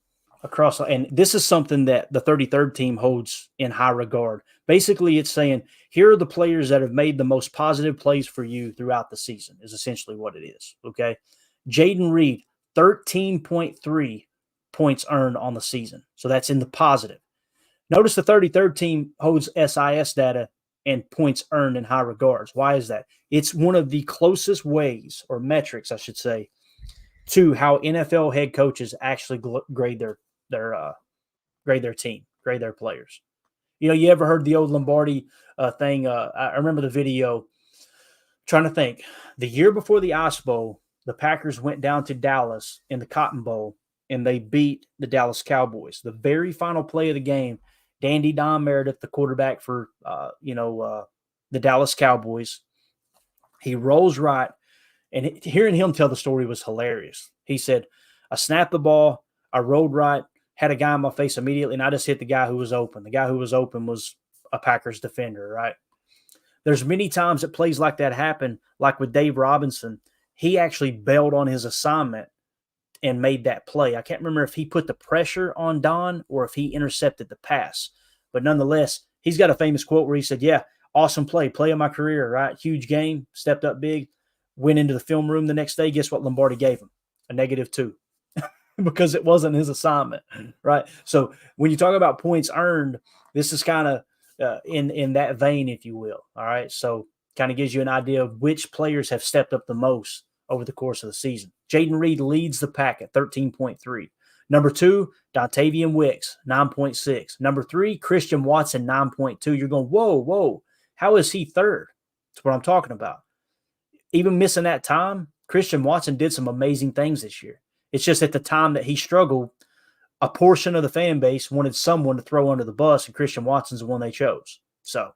across, and this is something that the 33rd team holds in high regard. Basically, it's saying, here are the players that have made the most positive plays for you throughout the season, is essentially what it is. Okay. Jayden Reed, 13.3 points earned on the season. So that's in the positive. Notice the 33rd team holds SIS data and points earned in high regards. Why is that? It's one of the closest ways, or metrics, I should say, to how NFL head coaches actually grade their team, grade their players. You know, you ever heard the old Lombardi thing? I remember the video. Trying to think. The year before the Ice Bowl, the Packers went down to Dallas in the Cotton Bowl, and they beat the Dallas Cowboys. The very final play of the game, Dandy Don Meredith, the quarterback for the Dallas Cowboys, he rolls right, and hearing him tell the story was hilarious. He said, I snapped the ball, I rolled right, had a guy in my face immediately, and I just hit the guy who was open. The guy who was open was a Packers defender, right? There's many times that plays like that happen, like with Dave Robinson. He actually bailed on his assignment and made that play. I can't remember if he put the pressure on Don or if he intercepted the pass. But nonetheless, he's got a famous quote where he said, yeah, awesome play of my career, right? Huge game, stepped up big, went into the film room the next day. Guess what Lombardi gave him? A -2 because it wasn't his assignment, right? So when you talk about points earned, this is kind of in that vein, if you will, all right? So kind of gives you an idea of which players have stepped up the most over the course of the season. Jayden Reed leads the pack at 13.3. Number 2, Dontavian Wicks, 9.6. Number 3, Christian Watson, 9.2. You're going, whoa, how is he third? That's what I'm talking about. Even missing that time, Christian Watson did some amazing things this year. It's just at the time that he struggled, a portion of the fan base wanted someone to throw under the bus, and Christian Watson's the one they chose. So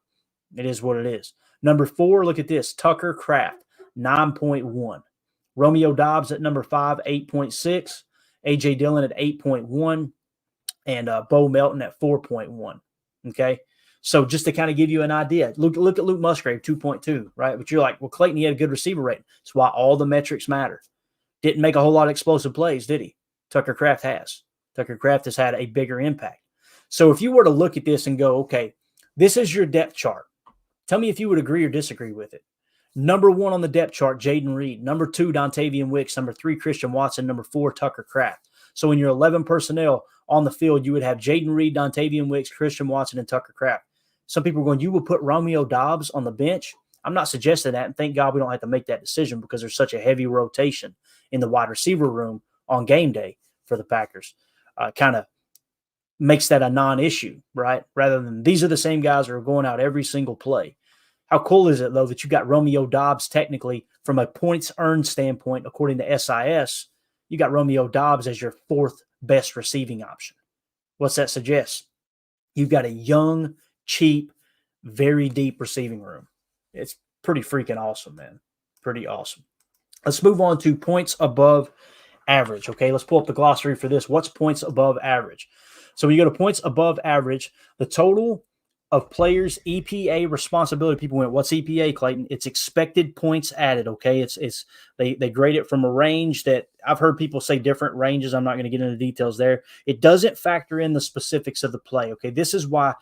it is what it is. Number 4, look at this, Tucker Kraft, 9.1. Romeo Dobbs at number 5, 8.6. A.J. Dillon at 8.1. And Bo Melton at 4.1. Okay? So just to kind of give you an idea, look at Luke Musgrave, 2.2, right? But you're like, well, Clayton, he had a good receiver rating. That's why all the metrics matter. Didn't make a whole lot of explosive plays, did he? Tucker Kraft has. Tucker Kraft has had a bigger impact. So if you were to look at this and go, okay, this is your depth chart. Tell me if you would agree or disagree with it. Number 1 on the depth chart, Jayden Reed. Number 2, Dontavian Wicks. Number 3, Christian Watson. Number 4, Tucker Kraft. So in your 11 personnel on the field, you would have Jayden Reed, Dontavian Wicks, Christian Watson, and Tucker Kraft. Some people are going, you will put Romeo Dobbs on the bench? I'm not suggesting that, and thank God we don't have to make that decision because there's such a heavy rotation in the wide receiver room on game day for the Packers. Kind of makes that a non-issue, right? Rather than these are the same guys that are going out every single play. How cool is it, though, that you got Romeo Dobbs technically from a points earned standpoint, according to SIS, you got Romeo Dobbs as your 4th best receiving option. What's that suggest? You've got a young, cheap, very deep receiving room. It's pretty freaking awesome, man. Pretty awesome. Let's move on to points above average, okay? Let's pull up the glossary for this. What's points above average? So when you go to points above average, the total of players' EPA responsibility. People went, "What's EPA, Clayton?" It's expected points added. Okay, they grade it from a range that I've heard people say different ranges. I'm not going to get into details there. It doesn't factor in the specifics of the play. Okay, this is why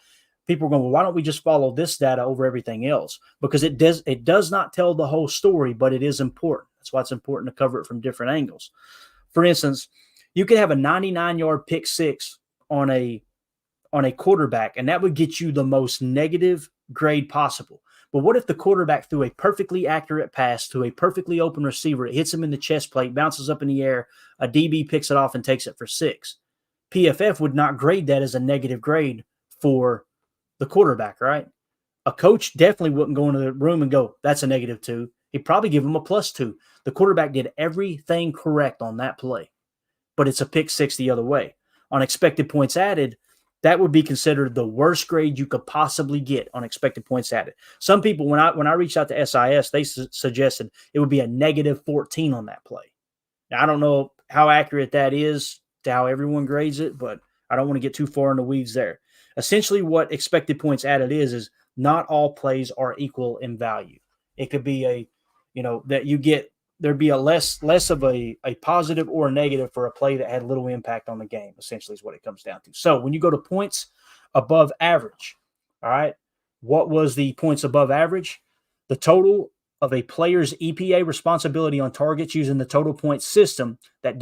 people are going, "Well, why don't we just follow this data over everything else?" Because it does not tell the whole story, but it is important. That's why it's important to cover it from different angles. For instance, you could have a 99-yard pick six on a quarterback, and that would get you the most negative grade possible. But what if the quarterback threw a perfectly accurate pass to a perfectly open receiver? It hits him in the chest plate, bounces up in the air, a DB picks it off and takes it for 6. PFF would not grade that as a negative grade for the quarterback, right? A coach definitely wouldn't go into the room and go, "That's a -2." He'd probably give him a +2. The quarterback did everything correct on that play, but it's a pick six the other way. On expected points added, that would be considered the worst grade you could possibly get on expected points added. Some people, when I reached out to SIS, they suggested it would be a -14 on that play. Now, I don't know how accurate that is to how everyone grades it, but I don't want to get too far in the weeds there. Essentially, what expected points added is not all plays are equal in value. It could be that you get, there'd be a less of a positive or a negative for a play that had little impact on the game, essentially is what it comes down to. So when you go to points above average, all right, what was the points above average? The total of a player's EPA responsibility on targets using the total points system that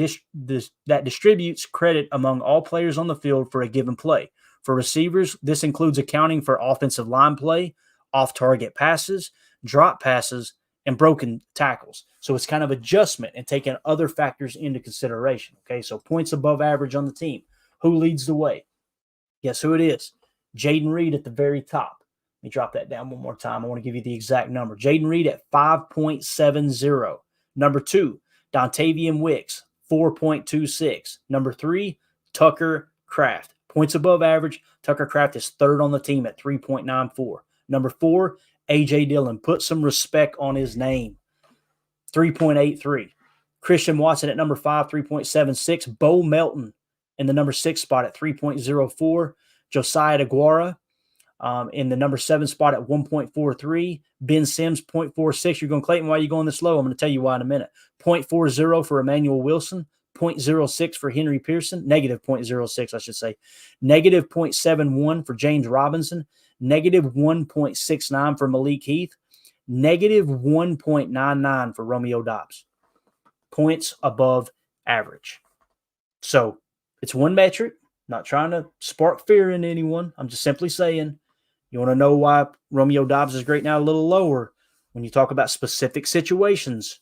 distributes credit among all players on the field for a given play. For receivers, this includes accounting for offensive line play, off-target passes, drop passes, and broken tackles. So it's kind of adjustment and taking other factors into consideration. Okay, so points above average on the team. Who leads the way? Guess who it is? Jayden Reed at the very top. Let me drop that down one more time. I want to give you the exact number. Jayden Reed at 5.70. Number 2, Dontavian Wicks, 4.26. Number 3, Tucker Kraft. Points above average. Tucker Kraft is third on the team at 3.94. Number 4, A.J. Dillon. Put some respect on his name. 3.83. Christian Watson at number 5, 3.76. Bo Melton in the number 6 spot at 3.04. Josiah DeGuara in the number 7 spot at 1.43. Ben Sims, 0.46. You're going, "Clayton, why are you going this low?" I'm going to tell you why in a minute. 0.40 for Emmanuel Wilson. 0.06 for Henry Pearson. Negative 0.06, I should say. Negative 0.71 for James Robinson. Negative 1.69 for Malik Heath. Negative 1.99 for Romeo Doubs. Points above average. So it's one metric. Not trying to spark fear in anyone. I'm just simply saying, you want to know why Romeo Doubs is great now a little lower? When you talk about specific situations,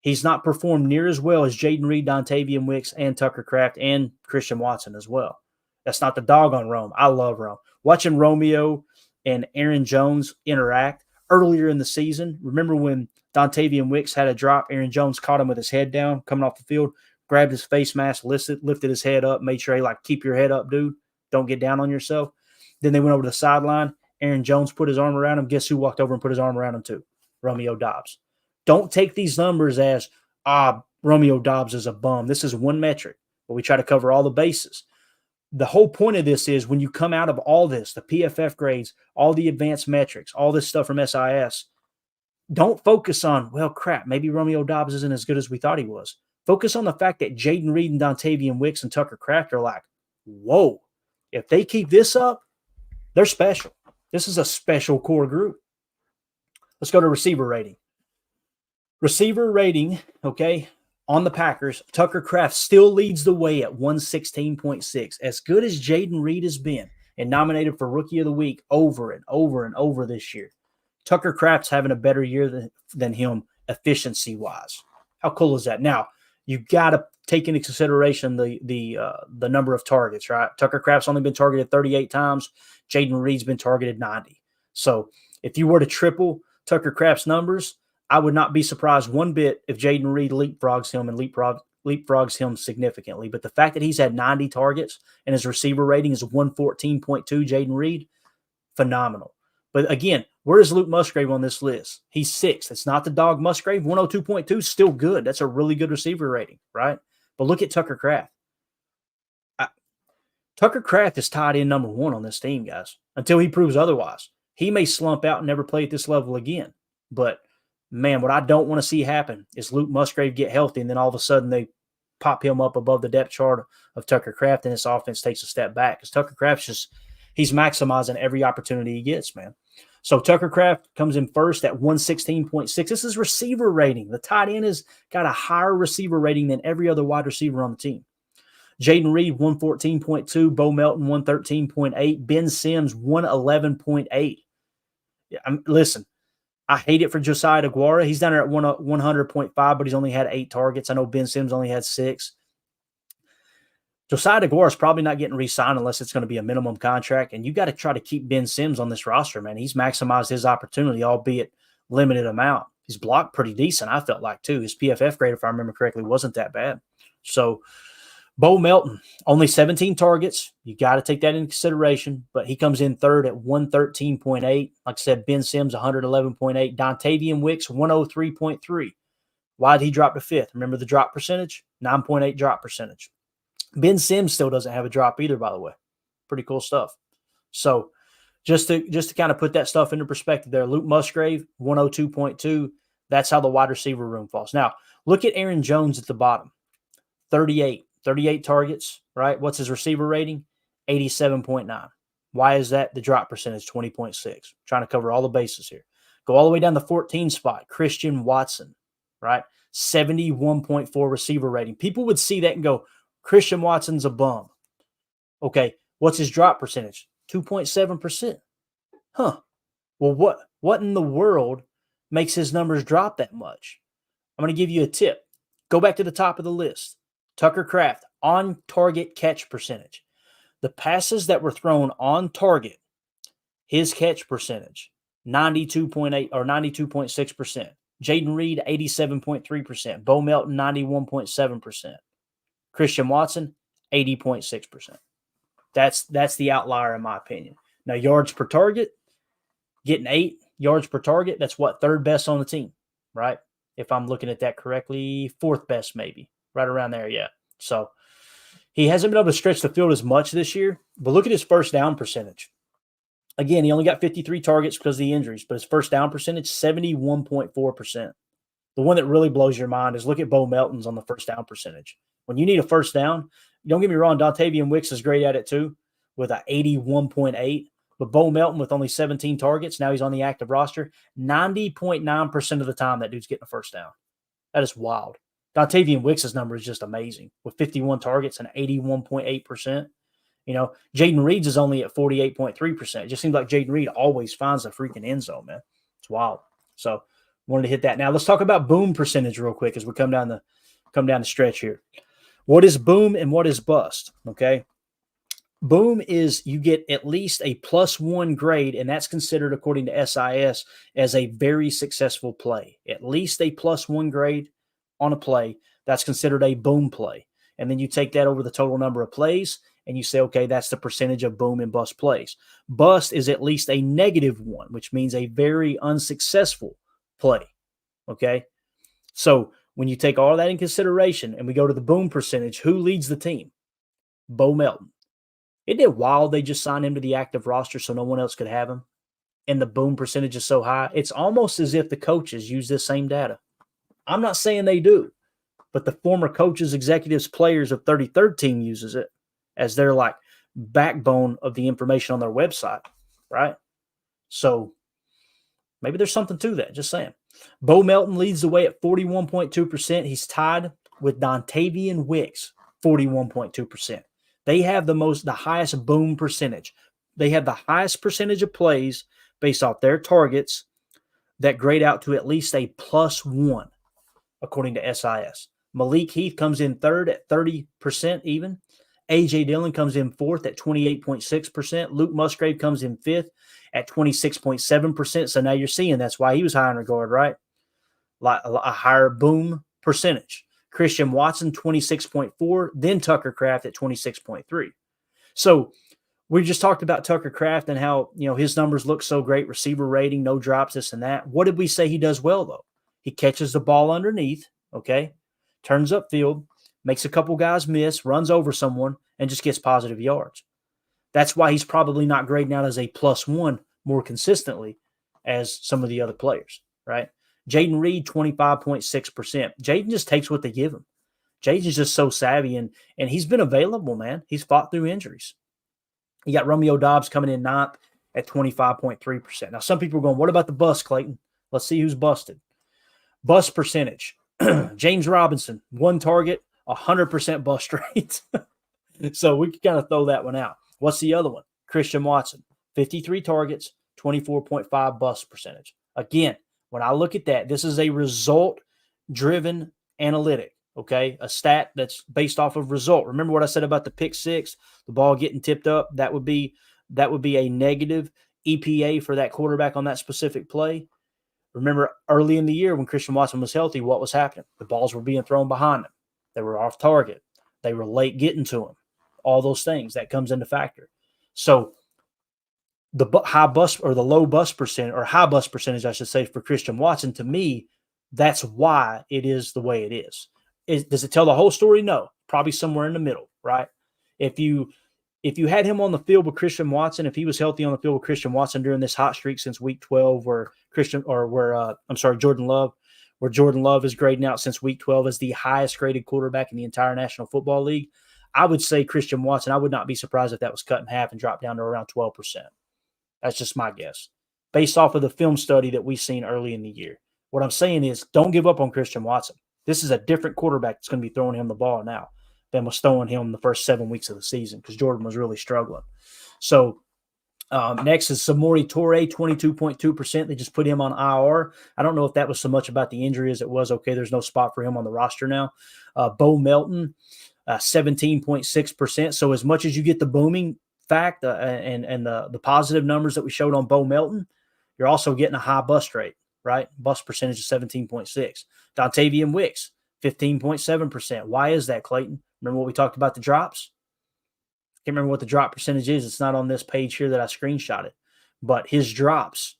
he's not performed near as well as Jayden Reed, Dontavian Wicks, and Tucker Kraft, and Christian Watson as well. That's not the dog on Rome. I love Rome. Watching Romeo and Aaron Jones interact earlier in the season. Remember when Dontavian Wicks had a drop, Aaron Jones caught him with his head down coming off the field, grabbed his face mask, lifted his head up, made sure he keep your head up, dude. Don't get down on yourself. Then they went over to the sideline. Aaron Jones put his arm around him. Guess who walked over and put his arm around him too? Romeo Doubs. Don't take these numbers as, Romeo Doubs is a bum. This is one metric, but we try to cover all the bases. The whole point of this is when you come out of all this, the PFF grades, all the advanced metrics, all this stuff from SIS, don't focus on, well, crap, maybe Romeo Doubs isn't as good as we thought he was. Focus on the fact that Jayden Reed and Dontavian Wicks and Tucker Kraft are like, whoa, if they keep this up, they're special. This is a special core group. Let's go to receiver rating. Receiver rating, okay, on the Packers, Tucker Kraft still leads the way at 116.6. As good as Jayden Reed has been and nominated for Rookie of the Week over and over and over this year, Tucker Kraft's having a better year than him efficiency-wise. How cool is that? Now, you got to take into consideration the number of targets, right? Tucker Kraft's only been targeted 38 times. Jayden Reed's been targeted 90. So if you were to triple Tucker Kraft's numbers, I would not be surprised one bit if Jayden Reed leapfrogs him and leapfrogs him significantly. But the fact that he's had 90 targets and his receiver rating is 114.2, Jayden Reed, phenomenal. But again, where is Luke Musgrave on this list? He's 6th. It's not the dog Musgrave. 102.2 still good. That's a really good receiver rating, right? But look at Tucker Kraft. Tucker Kraft is tied in number 1 on this team, guys, until he proves otherwise. He may slump out and never play at this level again. But, man, what I don't want to see happen is Luke Musgrave get healthy, and then all of a sudden they pop him up above the depth chart of Tucker Kraft, and this offense takes a step back. Because Tucker Kraft's he's maximizing every opportunity he gets, man. So Tucker Kraft comes in first at 116.6. This is receiver rating. The tight end has got a higher receiver rating than every other wide receiver on the team. Jayden Reed, 114.2. Bo Melton, 113.8. Ben Sims, 111.8. Yeah, listen, I hate it for Josiah DeGuara. He's down there at 100.5, but he's only had 8 targets. I know Ben Sims only had 6. Josiah DeGuara is probably not getting re-signed unless it's going to be a minimum contract, and you got to try to keep Ben Sims on this roster, man. He's maximized his opportunity, albeit limited amount. He's blocked pretty decent, I felt like, too. His PFF grade, if I remember correctly, wasn't that bad. So Bo Melton, only 17 targets. You got to take that into consideration, but he comes in third at 113.8. Like I said, Ben Sims, 111.8. Dontavian Wicks, 103.3. Why did he drop to 5th? Remember the drop percentage? 9.8 drop percentage. Ben Sims still doesn't have a drop either, by the way. Pretty cool stuff. So just to kind of put that stuff into perspective there, Luke Musgrave, 102.2. That's how the wide receiver room falls. Now, look at Aaron Jones at the bottom. 38 targets, right? What's his receiver rating? 87.9. Why is that? The drop percentage, 20.6. Trying to cover all the bases here. Go all the way down the 14 spot, Christian Watson, right? 71.4 receiver rating. People would see that and go, Christian Watson's a bum. Okay, what's his drop percentage? 2.7%. Huh. Well, what in the world makes his numbers drop that much? I'm going to give you a tip. Go back to the top of the list. Tucker Kraft, on-target catch percentage. The passes that were thrown on target, his catch percentage, 92.8 or 92.6%. Jayden Reed, 87.3%. Bo Melton, 91.7%. Christian Watson, 80.6%. That's the outlier in my opinion. Now, yards per target, getting 8 yards per target, that's what, third best on the team, right? If I'm looking at that correctly, 4th best maybe, right around there, yeah. So he hasn't been able to stretch the field as much this year, but look at his first down percentage. Again, he only got 53 targets because of the injuries, but his first down percentage, 71.4%. The one that really blows your mind is look at Bo Melton's on the first down percentage. When you need a first down, don't get me wrong, Dontavian Wicks is great at it too with an 81.8. But Bo Melton with only 17 targets, now he's on the active roster. 90.9% of the time that dude's getting a first down. That is wild. Dontavian Wicks' number is just amazing with 51 targets and 81.8%. You know, Jayden Reed's is only at 48.3%. It just seems like Jayden Reed always finds a freaking end zone, man. It's wild. So wanted to hit that. Now let's talk about boom percentage real quick as we come down the stretch here. What is boom and what is bust? Okay. Boom is you get at least a +1 grade, and that's considered, according to SIS, as a very successful play. At least a +1 grade on a play. That's considered a boom play. And then you take that over the total number of plays, and you say, okay, that's the percentage of boom and bust plays. Bust is at least a -1, which means a very unsuccessful play. Okay. So when you take all that in consideration and we go to the boom percentage, who leads the team? Bo Melton. Isn't it wild they just signed him to the active roster so no one else could have him? And the boom percentage is so high. It's almost as if the coaches use this same data. I'm not saying they do, but the former coaches, executives, players of 33rd team uses it as their like backbone of the information on their website, right? So maybe there's something to that, just saying. Bo Melton leads the way at 41.2%. He's tied with Dontavian Wicks, 41.2%. They have the highest boom percentage. They have the highest percentage of plays based off their targets that grade out to at least a +1, according to SIS. Malik Heath comes in third at 30% even. A.J. Dillon comes in fourth at 28.6%. Luke Musgrave comes in fifth at 26.7%. So now you're seeing that's why he was high in regard, right? Like a higher boom percentage. Christian Watson, 26.4, then Tucker Kraft at 26.3. So we just talked about Tucker Kraft and how, his numbers look so great, receiver rating, no drops, this and that. What did we say he does well, though? He catches the ball underneath, okay, turns upfield, makes a couple guys miss, runs over someone, and just gets positive yards. That's why he's probably not grading out as a +1 more consistently as some of the other players, right? Jayden Reed, 25.6%. Jayden just takes what they give him. Jayden's just so savvy, and he's been available, man. He's fought through injuries. You got Romeo Doubs coming in ninth at 25.3%. Now, some people are going, what about the bust, Clayton? Let's see who's busted. Bust percentage. James Robinson, 1 target, 100% bust rate. So we can kind of throw that one out. What's the other one? Christian Watson, 53 targets, 24.5 bust percentage. Again, when I look at that, this is a result-driven analytic, okay? A stat that's based off of result. Remember what I said about the pick six, the ball getting tipped up? That would be a negative EPA for that quarterback on that specific play. Remember early in the year when Christian Watson was healthy, what was happening? The balls were being thrown behind him. They were off target. They were late getting to him. All those things, that comes into factor. So the high bust or the low bust percent, or high bust percentage, I should say, for Christian Watson, to me, that's why it is the way it is. Does it tell the whole story? No. Probably somewhere in the middle, right? If you had him on the field with Christian Watson, if he was healthy on the field with Christian Watson during this hot streak since week 12, where Jordan Love is grading out since week 12 as the highest graded quarterback in the entire National Football League, I would say Christian Watson, I would not be surprised if that was cut in half and dropped down to around 12%. That's just my guess, based off of the film study that we've seen early in the year. What I'm saying is, don't give up on Christian Watson. This is a different quarterback that's going to be throwing him the ball now than was throwing him the first 7 weeks of the season, because Jordan was really struggling. So next is Samori Toure, 22.2%. They just put him on IR. I don't know if that was so much about the injury as it was, okay, there's no spot for him on the roster now. Bo Melton, 17.6%. So as much as you get the booming fact and the positive numbers that we showed on Bo Melton, you're also getting a high bust rate, right? Bust percentage of 17.6. Dontavian Wicks, 15.7%. Why is that, Clayton? Remember what we talked about the drops? Can't remember what the drop percentage is. It's not on this page here that I screenshotted, but his drops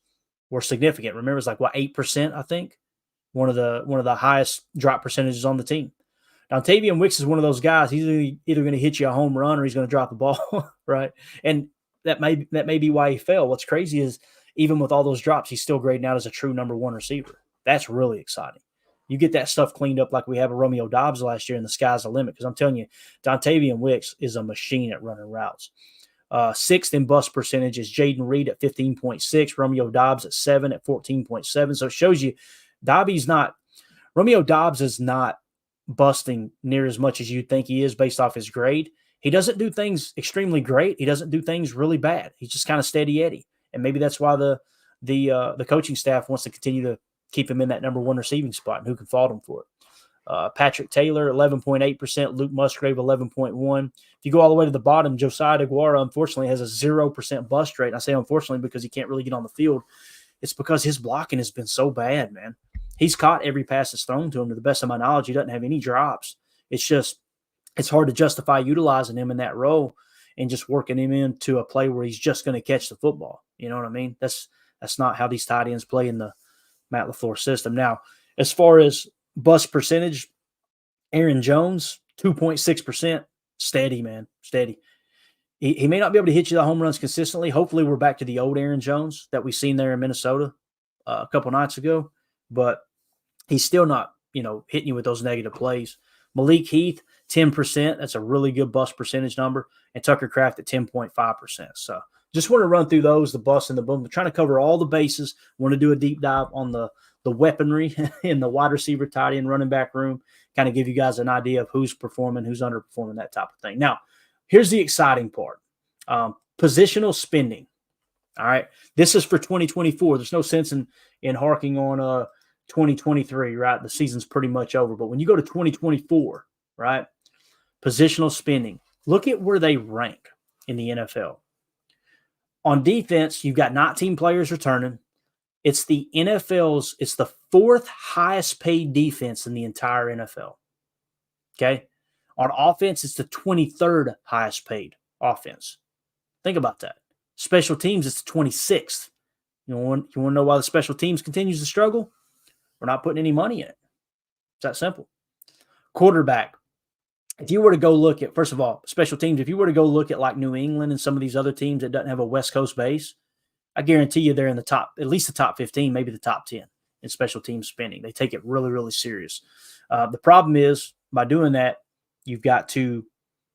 were significant. Remember, it's like 8%, I think. One of the highest drop percentages on the team. Dontavian Wicks is one of those guys. He's either going to hit you a home run or he's going to drop the ball, right? And that may be why he fell. What's crazy is even with all those drops, he's still grading out as a true number one receiver. That's really exciting. You get that stuff cleaned up like we have a Romeo Doubs last year, and the sky's the limit. Because I'm telling you, Dontavian Wicks is a machine at running routes. Sixth in bust percentage is Jayden Reed at 15.6, Romeo Doubs at 7 at 14.7. So it shows you Romeo Doubs is not busting near as much as you'd think he is based off his grade. He doesn't do things extremely great. He doesn't do things really bad. He's just kind of steady Eddie. And maybe that's why the coaching staff wants to continue to keep him in that number one receiving spot, and who can fault him for it. Patrick Taylor, 11.8%. Luke Musgrave, 11.1%. If you go all the way to the bottom, Josiah DeGuara, unfortunately, has a 0% bust rate. And I say unfortunately because he can't really get on the field. It's because his blocking has been so bad, man. He's caught every pass that's thrown to him. To the best of my knowledge, he doesn't have any drops. It's hard to justify utilizing him in that role and just working him into a play where he's just going to catch the football. You know what I mean? That's not how these tight ends play in the Matt LaFleur system. Now, as far as bust percentage, Aaron Jones, 2.6%. Steady, man. Steady. He may not be able to hit you the home runs consistently. Hopefully we're back to the old Aaron Jones that we seen there in Minnesota a couple nights ago. But he's still not, hitting you with those negative plays. Malik Heath, 10%. That's a really good bust percentage number. And Tucker Kraft at 10.5%. So just want to run through those, the bust and the boom. We're trying to cover all the bases. Want to do a deep dive on the weaponry in the wide receiver, tight end, running back room. Kind of give you guys an idea of who's performing, who's underperforming, that type of thing. Now, here's the exciting part. Positional spending. All right. This is for 2024. There's no sense in harking on 2023, right? The season's pretty much over. But when you go to 2024, right, positional spending, look at where they rank in the NFL. On defense, you've got 19 players returning. It's the fourth highest paid defense in the entire NFL. Okay. On offense, it's the 23rd highest paid offense. Think about that. Special teams, it's the 26th. You want to know why the special teams continues to struggle? We're not putting any money in it. It's that simple. Quarterback, if you were to go look at, first of all, special teams, if you were to go look at like New England and some of these other teams that doesn't have a West Coast base, I guarantee you they're in the top, at least the top 15, maybe the top 10 in special team spending. They take it really, really serious. The problem is by doing that, you've got to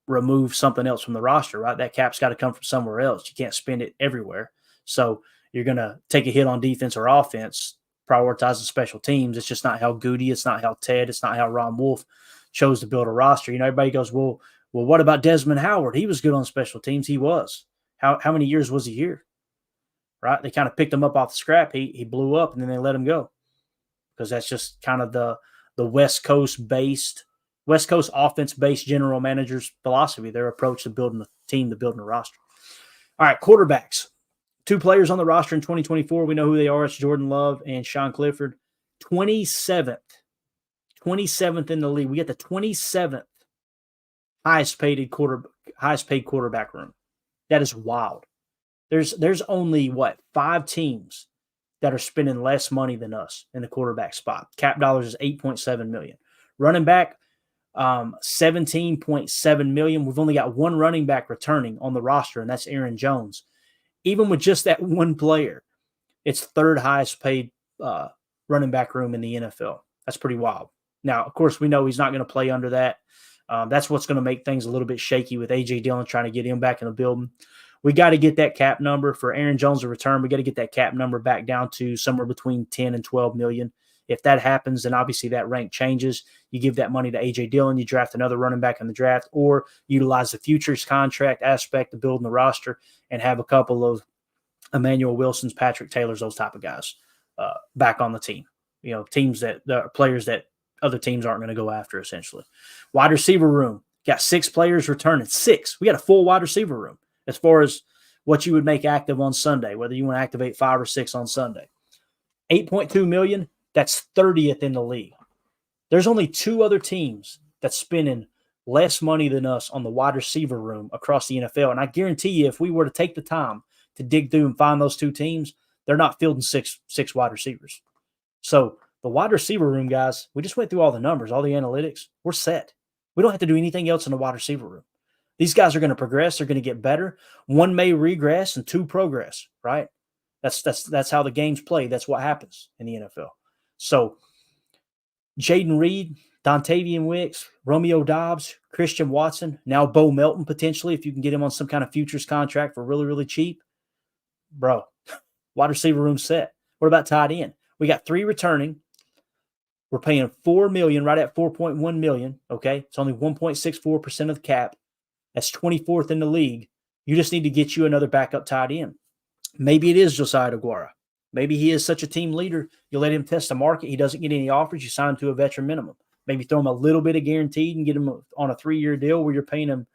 remove something else from the roster, right? That cap's got to come from somewhere else. You can't spend it everywhere. So you're going to take a hit on defense or offense, prioritizing special teams. It's just not how Goody, it's not how Ted, it's not how Ron Wolf chose to build a roster. You know, everybody goes, well, what about Desmond Howard? He was good on special teams. He was. How many years was he here? Right? They kind of picked him up off the scrap. He blew up, and then they let him go because that's just kind of the West Coast offense-based general manager's philosophy, their approach to building a team, to building a roster. All right, quarterbacks. 2 players on the roster in 2024. We know who they are. It's Jordan Love and Sean Clifford. 27th in the league. We get the 27th highest paid quarterback room. That is wild. There's only, 5 teams that are spending less money than us in the quarterback spot. Cap dollars is $8.7 million. Running back, $17.7 million. We've only got 1 running back returning on the roster, and that's Aaron Jones. Even with just that 1 player, it's 3rd highest paid running back room in the NFL. That's pretty wild. Now, of course, we know he's not going to play under that. That's what's going to make things a little bit shaky with A.J. Dillon trying to get him back in the building. We got to get that cap number for Aaron Jones to return. We got to get that cap number back down to somewhere between 10 and 12 million. If that happens, then obviously that rank changes. You give that money to A.J. Dillon, you draft another running back in the draft, or utilize the futures contract aspect of building the roster and have a couple of Emmanuel Wilsons, Patrick Taylors, those type of guys back on the team. You know, the players that other teams aren't going to go after, essentially. Wide receiver room. Got 6 players returning. 6. We got a full wide receiver room as far as what you would make active on Sunday, whether you want to activate 5 or 6 on Sunday. $8.2 million, that's 30th in the league. There's only 2 other teams that's spending less money than us on the wide receiver room across the NFL. And I guarantee you, if we were to take the time to dig through and find those 2 teams, they're not fielding six wide receivers. So the wide receiver room, guys, we just went through all the numbers, all the analytics. We're set. We don't have to do anything else in the wide receiver room. These guys are going to progress. They're going to get better. 1 may regress and 2 progress, right? That's how the game's played. That's what happens in the NFL. So Jayden Reed, Dontavian Wicks, Romeo Doubs, Christian Watson, now Bo Melton potentially, if you can get him on some kind of futures contract for really, really cheap. Bro, wide receiver room set. What about tight end? We got 3 returning. We're paying $4 million, right at $4.1 million. Okay, it's only 1.64% of the cap. That's 24th in the league. You just need to get you another backup tight end. Maybe it is Josiah DeGuara. Maybe he is such a team leader. You let him test the market. He doesn't get any offers. You sign him to a veteran minimum. Maybe throw him a little bit of guaranteed and get him on a 3-year deal where you're paying him,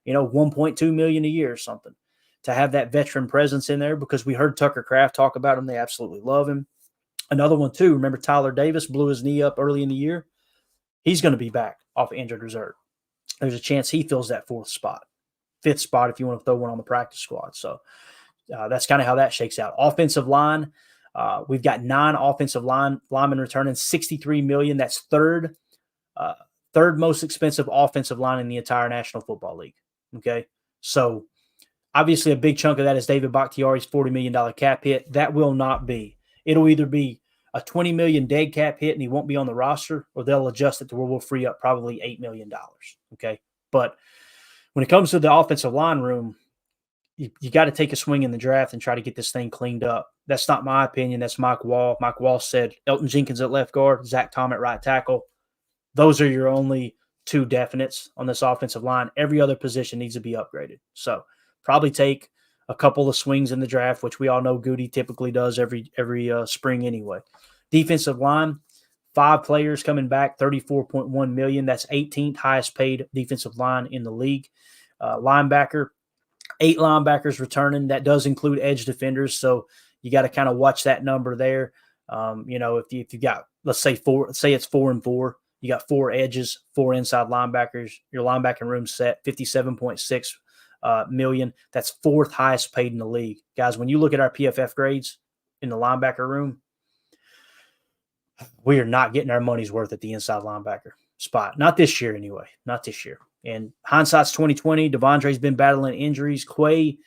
$1.2 million a year or something to have that veteran presence in there, because we heard Tucker Kraft talk about him. They absolutely love him. Another one, too. Remember Tyler Davis blew his knee up early in the year? He's going to be back off injured reserve. There's a chance he fills that 4th spot, 5th spot if you want to throw one on the practice squad. So that's kind of how that shakes out. Offensive line, we've got 9 offensive linemen returning, $63 million. That's third most expensive offensive line in the entire National Football League. Okay, so obviously a big chunk of that is David Bakhtiari's $40 million cap hit. That will not be. It'll either be a $20 million dead cap hit and he won't be on the roster, or they'll adjust it to where we'll free up probably $8 million. Okay. But when it comes to the offensive line room, you got to take a swing in the draft and try to get this thing cleaned up. That's not my opinion. That's Mike Wall. Mike Wall said Elton Jenkins at left guard, Zach Tom at right tackle. Those are your only 2 definites on this offensive line. Every other position needs to be upgraded. So probably take a couple of swings in the draft, which we all know Goody typically does every spring anyway. Defensive line, 5 players coming back, $34.1 million. That's 18th highest paid defensive line in the league. Linebacker, 8 linebackers returning. That does include edge defenders, so you got to kind of watch that number there. If you got, let's say it's 4 and 4, you got 4 edges, 4 inside linebackers. Your linebacking room set $57.6 million. That's 4th highest paid in the league. Guys, when you look at our PFF grades in the linebacker room, we are not getting our money's worth at the inside linebacker spot. Not this year anyway. Not this year. And hindsight's 2020. Devondre's been battling injuries. Quay,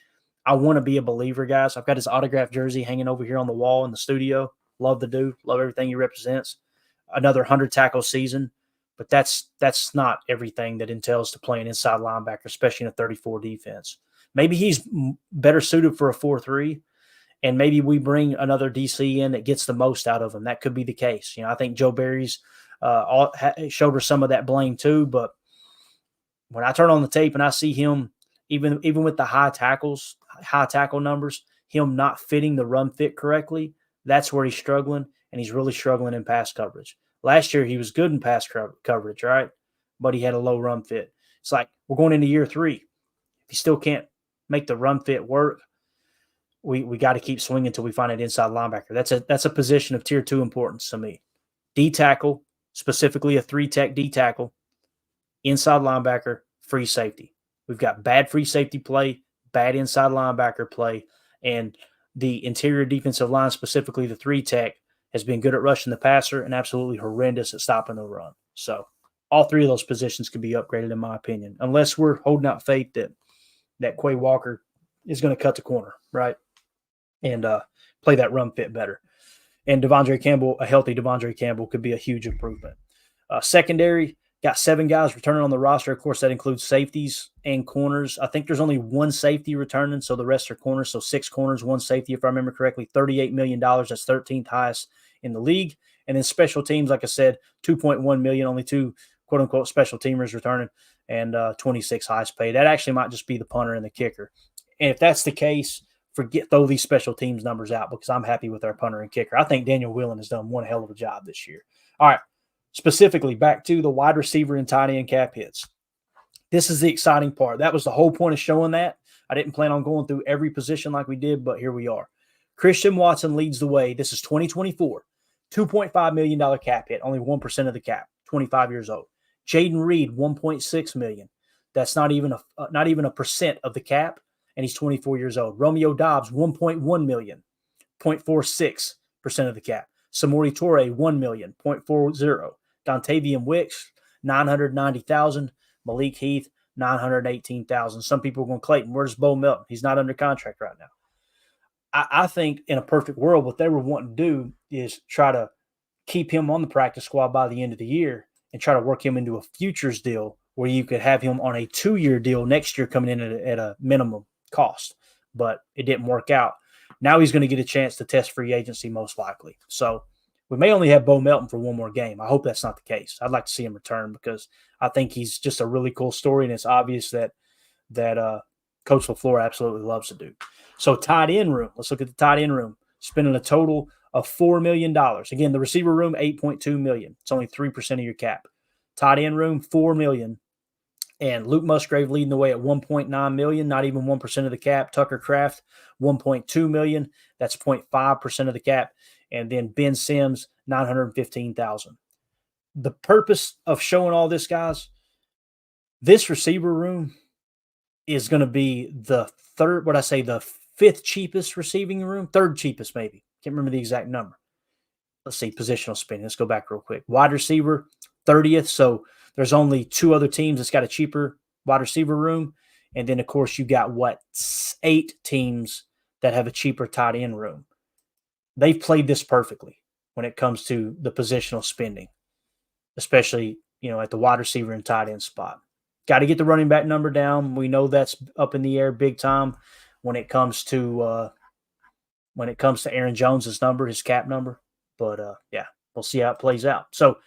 I want to be a believer, guys. I've got his autographed jersey hanging over here on the wall in the studio. Love the dude. Love everything he represents. Another 100-tackle season. But that's not everything that entails to play an inside linebacker, especially in a 34 defense. Maybe he's better suited for a 4-3, and maybe we bring another DC in that gets the most out of him. That could be the case. I think Joe Barry's shoulder some of that blame too, but when I turn on the tape and I see him, even with the high tackle numbers, him not fitting the run fit correctly, that's where he's struggling, and he's really struggling in pass coverage. Last year, he was good in pass coverage, right? But he had a low run fit. It's like we're going into year 3. If he still can't make the run fit work, we got to keep swinging until we find an inside linebacker. That's a position of tier 2 importance to me. D tackle, specifically a 3-tech D tackle, inside linebacker, free safety. We've got bad free safety play, bad inside linebacker play, and the interior defensive line, specifically the 3-tech, has been good at rushing the passer and absolutely horrendous at stopping the run. So all 3 of those positions could be upgraded, in my opinion, unless we're holding out faith that Quay Walker is going to cut the corner, right, and play that run fit better. And Devondre Campbell, a healthy Devondre Campbell, could be a huge improvement. Secondary, got 7 guys returning on the roster. Of course, that includes safeties and corners. I think there's only 1 safety returning, so the rest are corners. So 6 corners, 1 safety, if I remember correctly. $38 million. That's 13th highest in the league. And then special teams, like I said, $2.1 million, only 2 quote-unquote special teamers returning, and 26 highest paid. That actually might just be the punter and the kicker. And if that's the case, throw these special teams numbers out, because I'm happy with our punter and kicker. I think Daniel Whelan has done one hell of a job this year. All right, specifically back to the wide receiver and tight end cap hits. This is the exciting part. That was the whole point of showing that. I didn't plan on going through every position like we did, but here we are. Christian Watson leads the way. This is 2024. $2.5 million cap hit, only 1% of the cap, 25 years old. Jayden Reed, $1.6 million. That's not even a percent of the cap, and he's 24 years old. Romeo Dobbs, $1.1 million, 0.46% of the cap. Samori Toure, $1 million, 0.40. Dontavian Wicks, $990,000. Malik Heath, $918,000. Some people are going, Clayton, where's Bo Melton? He's not under contract right now. I think in a perfect world, what they were wanting to do is try to keep him on the practice squad by the end of the year and try to work him into a futures deal where you could have him on a 2-year deal next year coming in at a minimum cost. But it didn't work out. Now he's going to get a chance to test free agency most likely. So we may only have Bo Melton for 1 more game. I hope that's not the case. I'd like to see him return, because I think he's just a really cool story, and it's obvious that Coach LaFleur absolutely loves the dude. So tight end room. Let's look at the tight end room. Spending a total of $4 million. Again, the receiver room, $8.2 million. It's only 3% of your cap. Tight end room, $4 million. And Luke Musgrave leading the way at $1.9 million, not even 1% of the cap. Tucker Kraft, $1.2 million. That's 0.5% of the cap. And then Ben Sims, $915,000. The purpose of showing all this, guys, this receiver room is going to be the 5th cheapest receiving room, 3rd cheapest maybe. Can't remember the exact number. Let's see, positional spending. Let's go back real quick. Wide receiver, 30th. So there's only 2 other teams that's got a cheaper wide receiver room. And then, of course, you got 8 teams that have a cheaper tight end room. They've played this perfectly when it comes to the positional spending, especially, at the wide receiver and tight end spot. Got to get the running back number down. We know that's up in the air big time when it comes to Aaron Jones's number, his cap number. But we'll see how it plays out. So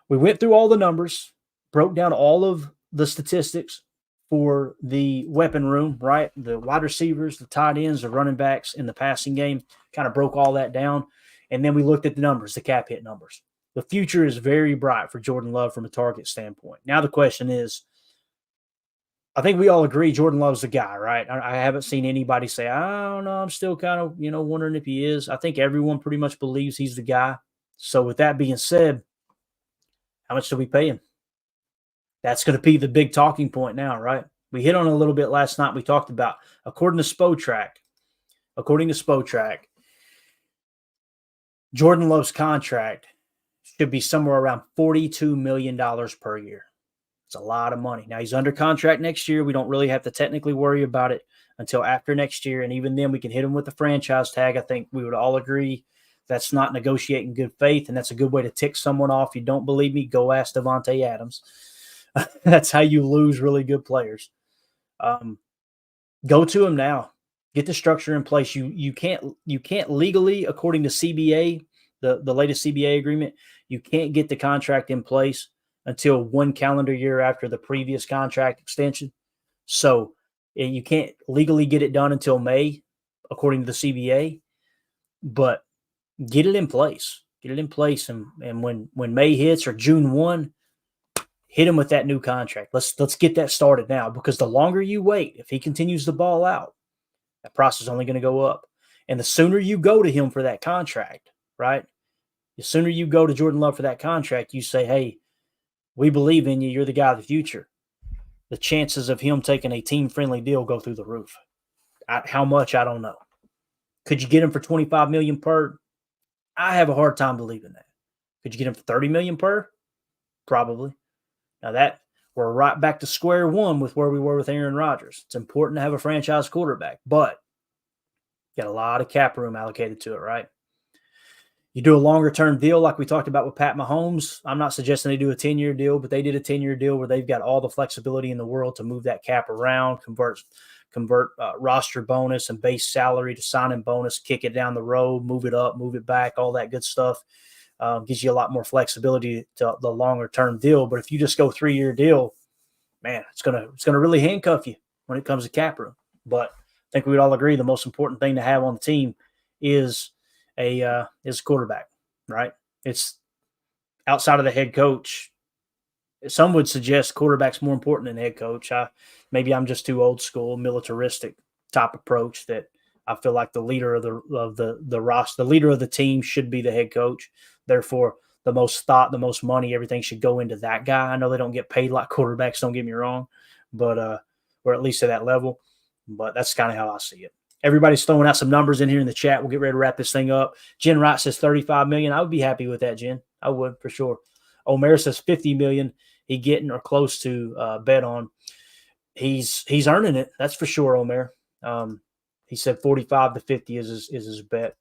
we went through all the numbers, broke down all of the statistics for the weapon room, right? The wide receivers, the tight ends, the running backs in the passing game, kind of broke all that down. And then we looked at the numbers, the cap hit numbers. The future is very bright for Jordan Love from a target standpoint. Now the question is, I think we all agree Jordan Love's the guy, right? I haven't seen anybody say, I don't know, I'm still kind of, wondering if he is. I think everyone pretty much believes he's the guy. So with that being said, how much do we pay him? That's going to be the big talking point now, right? We hit on it a little bit last night. We talked about, according to Spotrac, Jordan Love's contract should be somewhere around $42 million per year. It's a lot of money. Now, he's under contract next year. We don't really have to technically worry about it until after next year. And even then, we can hit him with the franchise tag. I think we would all agree that's not negotiating good faith, and that's a good way to tick someone off. You don't believe me? Go ask Devontae Adams. That's how you lose really good players. Go to him now. Get the structure in place. You can't legally, according to CBA, the latest CBA agreement, you can't get the contract in place until 1 calendar year after the previous contract extension. So you can't legally get it done until May, according to the CBA. But get it in place. Get it in place, and when May hits or June 1, hit him with that new contract. Let's get that started now, because the longer you wait, if he continues to ball out, that process is only going to go up. And the sooner you go to him for that contract, right? The sooner you go to Jordan Love for that contract, you say, hey, we believe in you. You're the guy of the future. The chances of him taking a team-friendly deal go through the roof. How much, I don't know. Could you get him for $25 million per? I have a hard time believing that. Could you get him for $30 million per? Probably. Now that we're right back to square one with where we were with Aaron Rodgers. It's important to have a franchise quarterback, but got a lot of cap room allocated to it, right? You do a longer-term deal like we talked about with Pat Mahomes. I'm not suggesting they do a 10-year deal, but they did a 10-year deal where they've got all the flexibility in the world to move that cap around, convert roster bonus and base salary to signing bonus, kick it down the road, move it up, move it back, all that good stuff. Gives you a lot more flexibility to the longer-term deal. But if you just go 3-year deal, man, it's gonna really handcuff you when it comes to cap room. But I think we'd all agree the most important thing to have on the team is a quarterback, right? It's outside of the head coach. Some would suggest quarterback's more important than head coach. Maybe I'm just too old school, militaristic type approach that I feel like the leader of the roster, the leader of the team should be the head coach. Therefore, the most thought, the most money, everything should go into that guy. I know they don't get paid like quarterbacks, don't get me wrong, but or at least at that level. But that's kind of how I see it. Everybody's throwing out some numbers in here in the chat. We'll get ready to wrap this thing up. Jen Wright says $35 million. I would be happy with that, Jen. I would for sure. Omer says $50 million. He getting or close to bet on. He's earning it. That's for sure, Omer. He said 45 to 50 is his bet.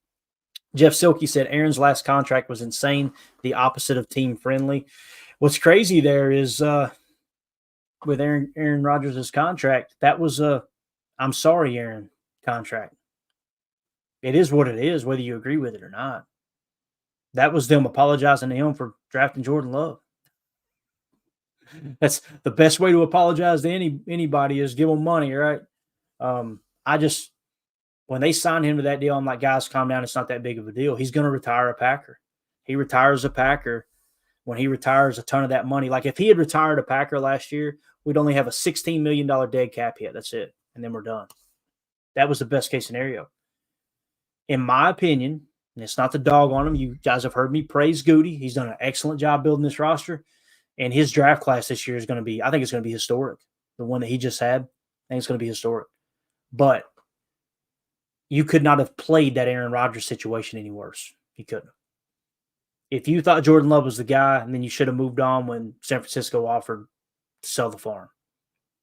Jeff Silkey said Aaron's last contract was insane, the opposite of team friendly. What's crazy there is with Aaron Rodgers' contract, that was a I'm sorry, Aaron contract. It is what it is, whether you agree with it or not. That was them apologizing to him for drafting Jordan Love. That's the best way to apologize to anybody is give them money, right? When they signed him to that deal, I'm like, guys, calm down. It's not that big of a deal. He's going to retire a Packer. He retires a Packer when he retires a ton of that money. Like if he had retired a Packer last year, we'd only have a $16 million dead cap hit. That's it. And then we're done. That was the best case scenario. In my opinion, and it's not the dog on him. You guys have heard me praise Goody. He's done an excellent job building this roster. And his draft class this year is going to be, I think it's going to be historic. The one that he just had, I think it's going to be historic. But you could not have played that Aaron Rodgers situation any worse. You couldn't. If you thought Jordan Love was the guy, and then you should have moved on when San Francisco offered to sell the farm,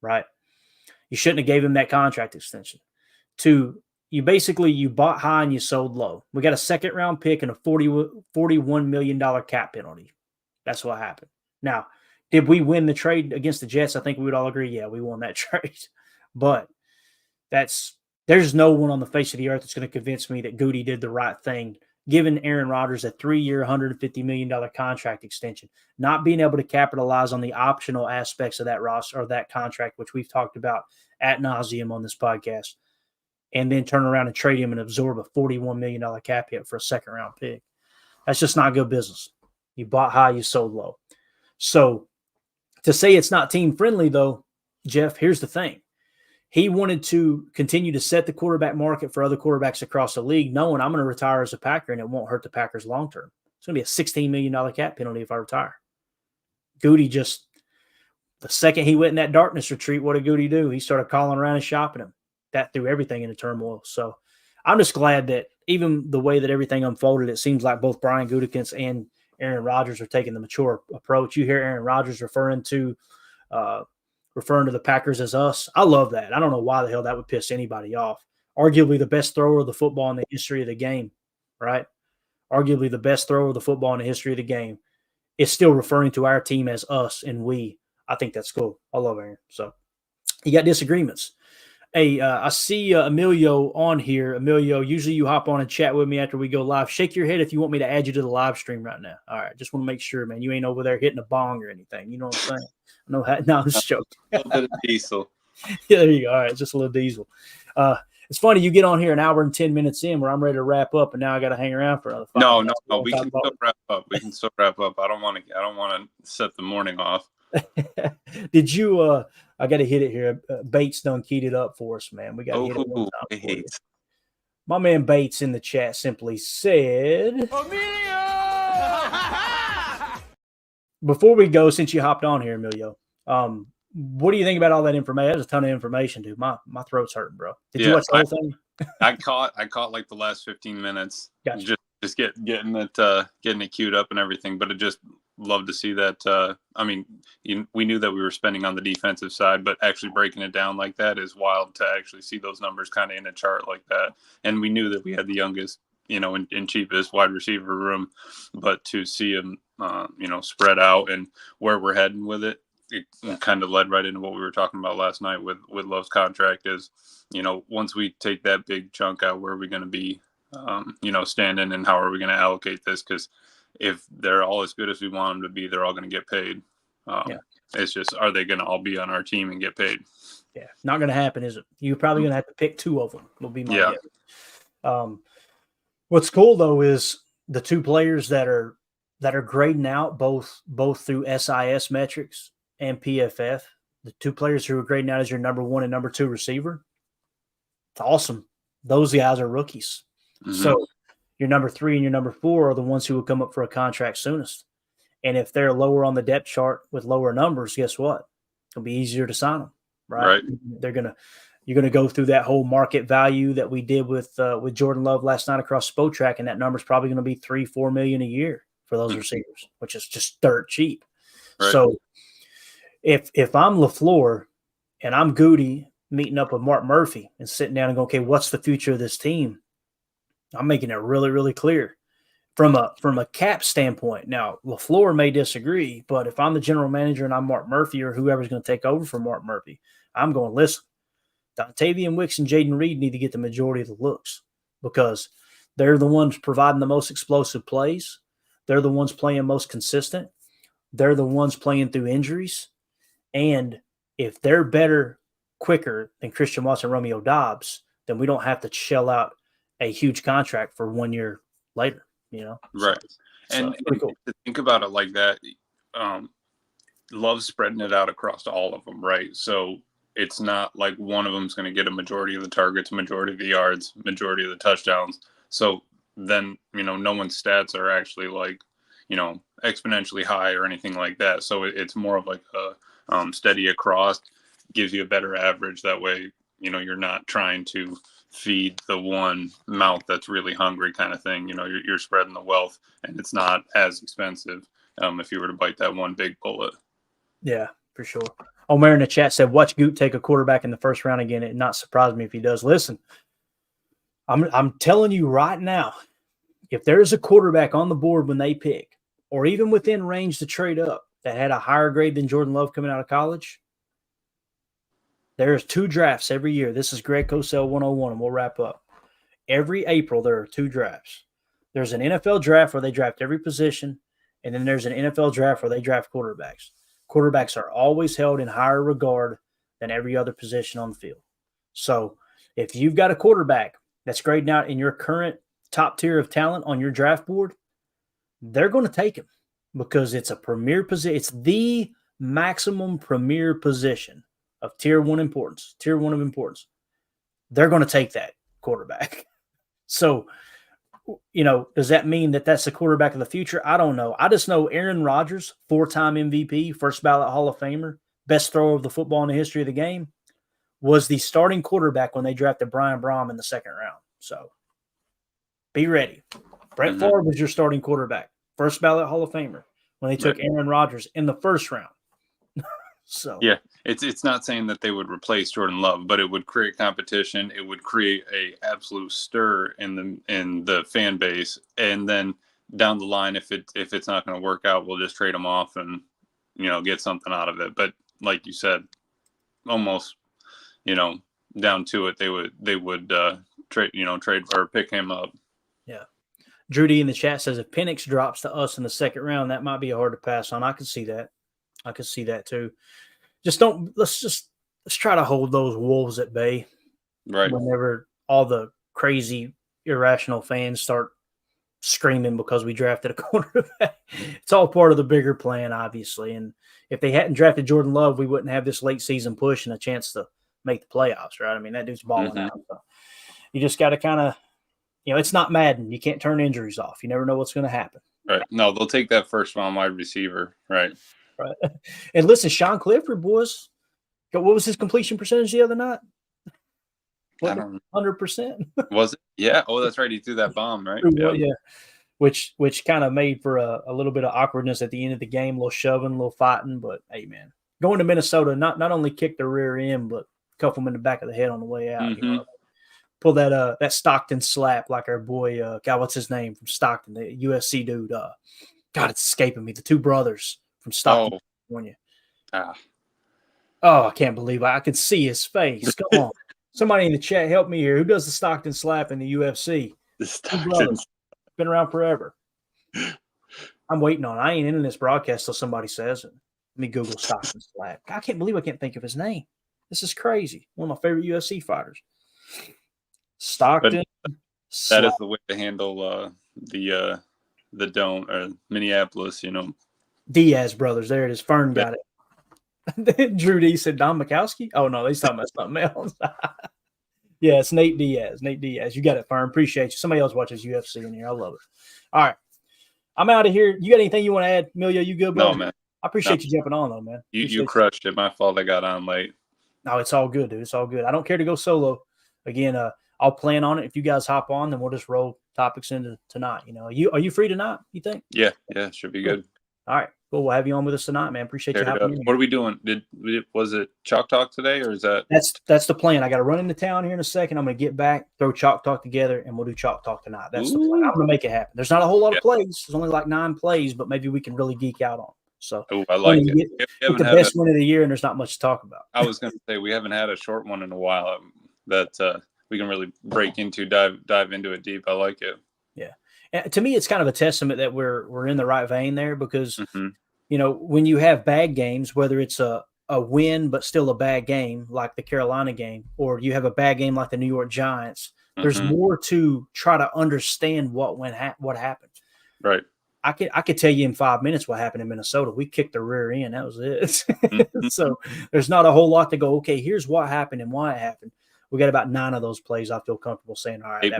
right? You shouldn't have gave him that contract extension. You bought high and you sold low. We got a second-round pick and a $41 million cap penalty. That's what happened. Now, did we win the trade against the Jets? I think we would all agree, yeah, we won that trade. But there's no one on the face of the earth that's going to convince me that Goody did the right thing, giving Aaron Rodgers a 3-year, $150 million contract extension, not being able to capitalize on the optional aspects of that roster or that contract, which we've talked about ad nauseum on this podcast, and then turn around and trade him and absorb a $41 million cap hit for a second-round pick. That's just not good business. You bought high, you sold low. So to say it's not team-friendly, though, Jeff, here's the thing. He wanted to continue to set the quarterback market for other quarterbacks across the league, knowing I'm going to retire as a Packer and it won't hurt the Packers long-term. It's going to be a $16 million cap penalty if I retire. Goody the second he went in that darkness retreat, what did Goody do? He started calling around and shopping him. That threw everything into turmoil. So I'm just glad that even the way that everything unfolded, it seems like both Brian Gutekunst and Aaron Rodgers are taking the mature approach. You hear Aaron Rodgers referring to referring to the Packers as us. I love that. I don't know why the hell that would piss anybody off. Arguably the best thrower of the football in the history of the game, right? Arguably the best thrower of the football in the history of the game is still referring to our team as us and we. I think that's cool. I love Aaron. So you got disagreements. Hey, I see Emilio on here. Emilio, usually you hop on and chat with me after we go live. Shake your head if you want me to add you to the live stream right now. All right, just want to make sure, man, you ain't over there hitting a bong or anything. You know what I'm saying? No, I'm just joking. A little bit of diesel. Yeah, there you go. All right, just a little diesel. It's funny you get on here an hour and 10 minutes in where I'm ready to wrap up, and now I got to hang around for another 5 minutes. No. We can still wrap up. I don't want to set the morning off. Did you? I got to hit it here. Bates done keyed it up for us, man. We got to hit it one time. My man Bates in the chat simply said, before we go, since you hopped on here, Emilio, what do you think about all that information? That's a ton of information, dude. My throat's hurting, bro. Did you watch the whole thing? I caught like the last 15 minutes. Gotcha. Just getting it queued up and everything, but it just love to see that. We knew that we were spending on the defensive side, but actually breaking it down like that is wild to actually see those numbers kind of in a chart like that. And we knew that we had the youngest, and cheapest wide receiver room, but to see them, spread out and where we're heading with it, it kind of led right into what we were talking about last night with Love's contract is, once we take that big chunk out, where are we going to be, standing, and how are we going to allocate this? Because if they're all as good as we want them to be, they're all going to get paid. It's just, are they going to all be on our team and get paid? Yeah, not going to happen, is it? You're probably going to have to pick 2 of them. Will be my guess. What's cool though is the 2 players that are grading out both through SIS metrics and PFF. The 2 players who are grading out as your number 1 and number 2 receiver. It's awesome. Those guys are rookies. Mm-hmm. So your number 3 and your number 4 are the ones who will come up for a contract soonest. And if they're lower on the depth chart with lower numbers, guess what? It'll be easier to sign them, right? You're gonna go through that whole market value that we did with Jordan Love last night across Spotrac, and that number's probably going to be $3-4 million a year for those receivers, which is just dirt cheap. Right. So if I'm LaFleur and I'm Goody meeting up with Mark Murphy and sitting down and going, okay, what's the future of this team? I'm making it really, really clear from a cap standpoint. Now, LaFleur may disagree, but if I'm the general manager and I'm Mark Murphy or whoever's going to take over for Mark Murphy, I'm going, listen, Dontavian Wicks and Jayden Reed need to get the majority of the looks because they're the ones providing the most explosive plays. They're the ones playing most consistent. They're the ones playing through injuries. And if they're better quicker than Christian Watson, Romeo Dobbs, then we don't have to shell out a huge contract for 1 year later, Right. And cool. To think about it like that, Love's spreading it out across all of them, right? So it's not like one of them is going to get a majority of the targets, majority of the yards, majority of the touchdowns. So then, no one's stats are actually like, exponentially high or anything like that. So it's more of like a steady across, gives you a better average. That way, you're not trying to feed the one mouth that's really hungry kind of thing. You're spreading the wealth, and it's not as expensive if you were to bite that one big bullet. Yeah, for sure. Omer in the chat said, watch Goot take a quarterback in the first round again. It'd not surprise me if he does. Listen, I'm telling you right now, if there's a quarterback on the board when they pick, or even within range to trade up, that had a higher grade than Jordan Love coming out of college, there's 2 drafts every year. This is Greg Cosell 101, and we'll wrap up. Every April, there are 2 drafts. There's an NFL draft where they draft every position, and then there's an NFL draft where they draft quarterbacks. Quarterbacks are always held in higher regard than every other position on the field. So if you've got a quarterback that's grading out in your current top tier of talent on your draft board, they're going to take him because it's a premier position. It's the maximum premier position of tier 1 importance, tier 1 of importance. They're going to take that quarterback. So, does that mean that that's the quarterback of the future? I don't know. I just know Aaron Rodgers, 4-time MVP, first ballot Hall of Famer, best thrower of the football in the history of the game, was the starting quarterback when they drafted Brian Brom in the 2nd round. So be ready. Brett Favre was your starting quarterback, first ballot Hall of Famer, when they took Aaron Rodgers in the 1st round. So yeah, it's not saying that they would replace Jordan Love, but it would create competition. It would create a absolute stir in the fan base, and then down the line, if it's not going to work out, we'll just trade him off and get something out of it. But like you said, almost down to it, they would trade or pick him up. Yeah. Drew D in the chat says if Penix drops to us in the second round, that might be hard to pass on. I can see that. I could see that too. Let's try to hold those wolves at bay. Right. Whenever all the crazy, irrational fans start screaming because we drafted a quarterback. It's all part of the bigger plan, obviously. And if they hadn't drafted Jordan Love, we wouldn't have this late season push and a chance to make the playoffs, right? I mean, that dude's balling out. So you just got to kind of, it's not Madden. You can't turn injuries off. You never know what's going to happen. Right. No, they'll take that first round wide receiver. Right. Right. And listen, Sean Clifford, boys, what was his completion percentage the other night? I don't 100%. Was it? Yeah. Oh, that's right. He threw that bomb, right? Yeah. Which kind of made for a little bit of awkwardness at the end of the game, a little shoving, a little fighting. But hey, man, going to Minnesota not only kicked the rear end, but cuff them in the back of the head on the way out. Mm-hmm. Pull that Stockton slap like our boy. God, what's his name from Stockton? The USC dude. God, it's escaping me. The two brothers from Stockton, California. Oh, I can't believe I could see his face. Come on. Somebody in the chat, help me here. Who does the Stockton slap in the UFC? The Stockton. Been around forever. I'm waiting on it. I ain't in this broadcast till somebody says it. Let me Google Stockton slap. I can't believe I can't think of his name. This is crazy. One of my favorite UFC fighters. Stockton. That is the way to handle the dome or Minneapolis, Diaz brothers. There it is. Fern got it. Drew D said Don Mikowski. Oh, no, he's talking about something else. Yeah, it's Nate Diaz. Nate Diaz. You got it, Fern. Appreciate you. Somebody else watches UFC in here. I love it. All right. I'm out of here. You got anything you want to add? Emilio, you good, bro? No, man. I appreciate you jumping on, though, man. You crushed it. My fault I got on late. No, it's all good, dude. It's all good. I don't care to go solo. Again, I'll plan on it. If you guys hop on, then we'll just roll topics into tonight. Are you free tonight, you think? Yeah, should be good. All right. Cool. We'll have you on with us tonight, man. Appreciate you hopping in. What are we doing? Was it Chalk Talk today, or is that? That's the plan. I got to run into town here in a second. I'm going to get back, throw Chalk Talk together, and we'll do Chalk Talk tonight. That's the plan. I'm going to make it happen. There's not a whole lot of plays. There's only like 9 plays, but maybe we can really geek out on them. So I like it. Get the best one of the year, and there's not much to talk about. I was going to say we haven't had a short one in a while that we can really break into, dive into it deep. I like it. Yeah. And to me, it's kind of a testament that we're in the right vein there because when you have bad games, whether it's a win but still a bad game like the Carolina game, or you have a bad game like the New York Giants, there's more to try to understand what happened. Right. I could tell you in 5 minutes what happened in Minnesota. We kicked the rear end. That was it. So there's not a whole lot to go, okay, here's what happened and why it happened. We got about 9 of those plays I feel comfortable saying, all right.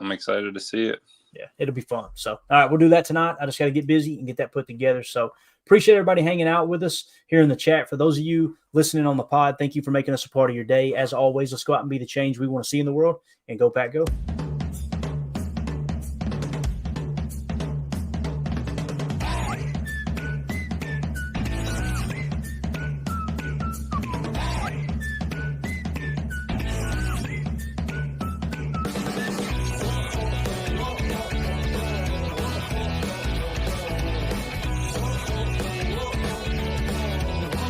I'm excited to see it. Yeah, it'll be fun. So, all right, we'll do that tonight. I just got to get busy and get that put together. So, appreciate everybody hanging out with us here in the chat. For those of you listening on the pod, thank you for making us a part of your day. As always, let's go out and be the change we want to see in the world, and go Pack Go.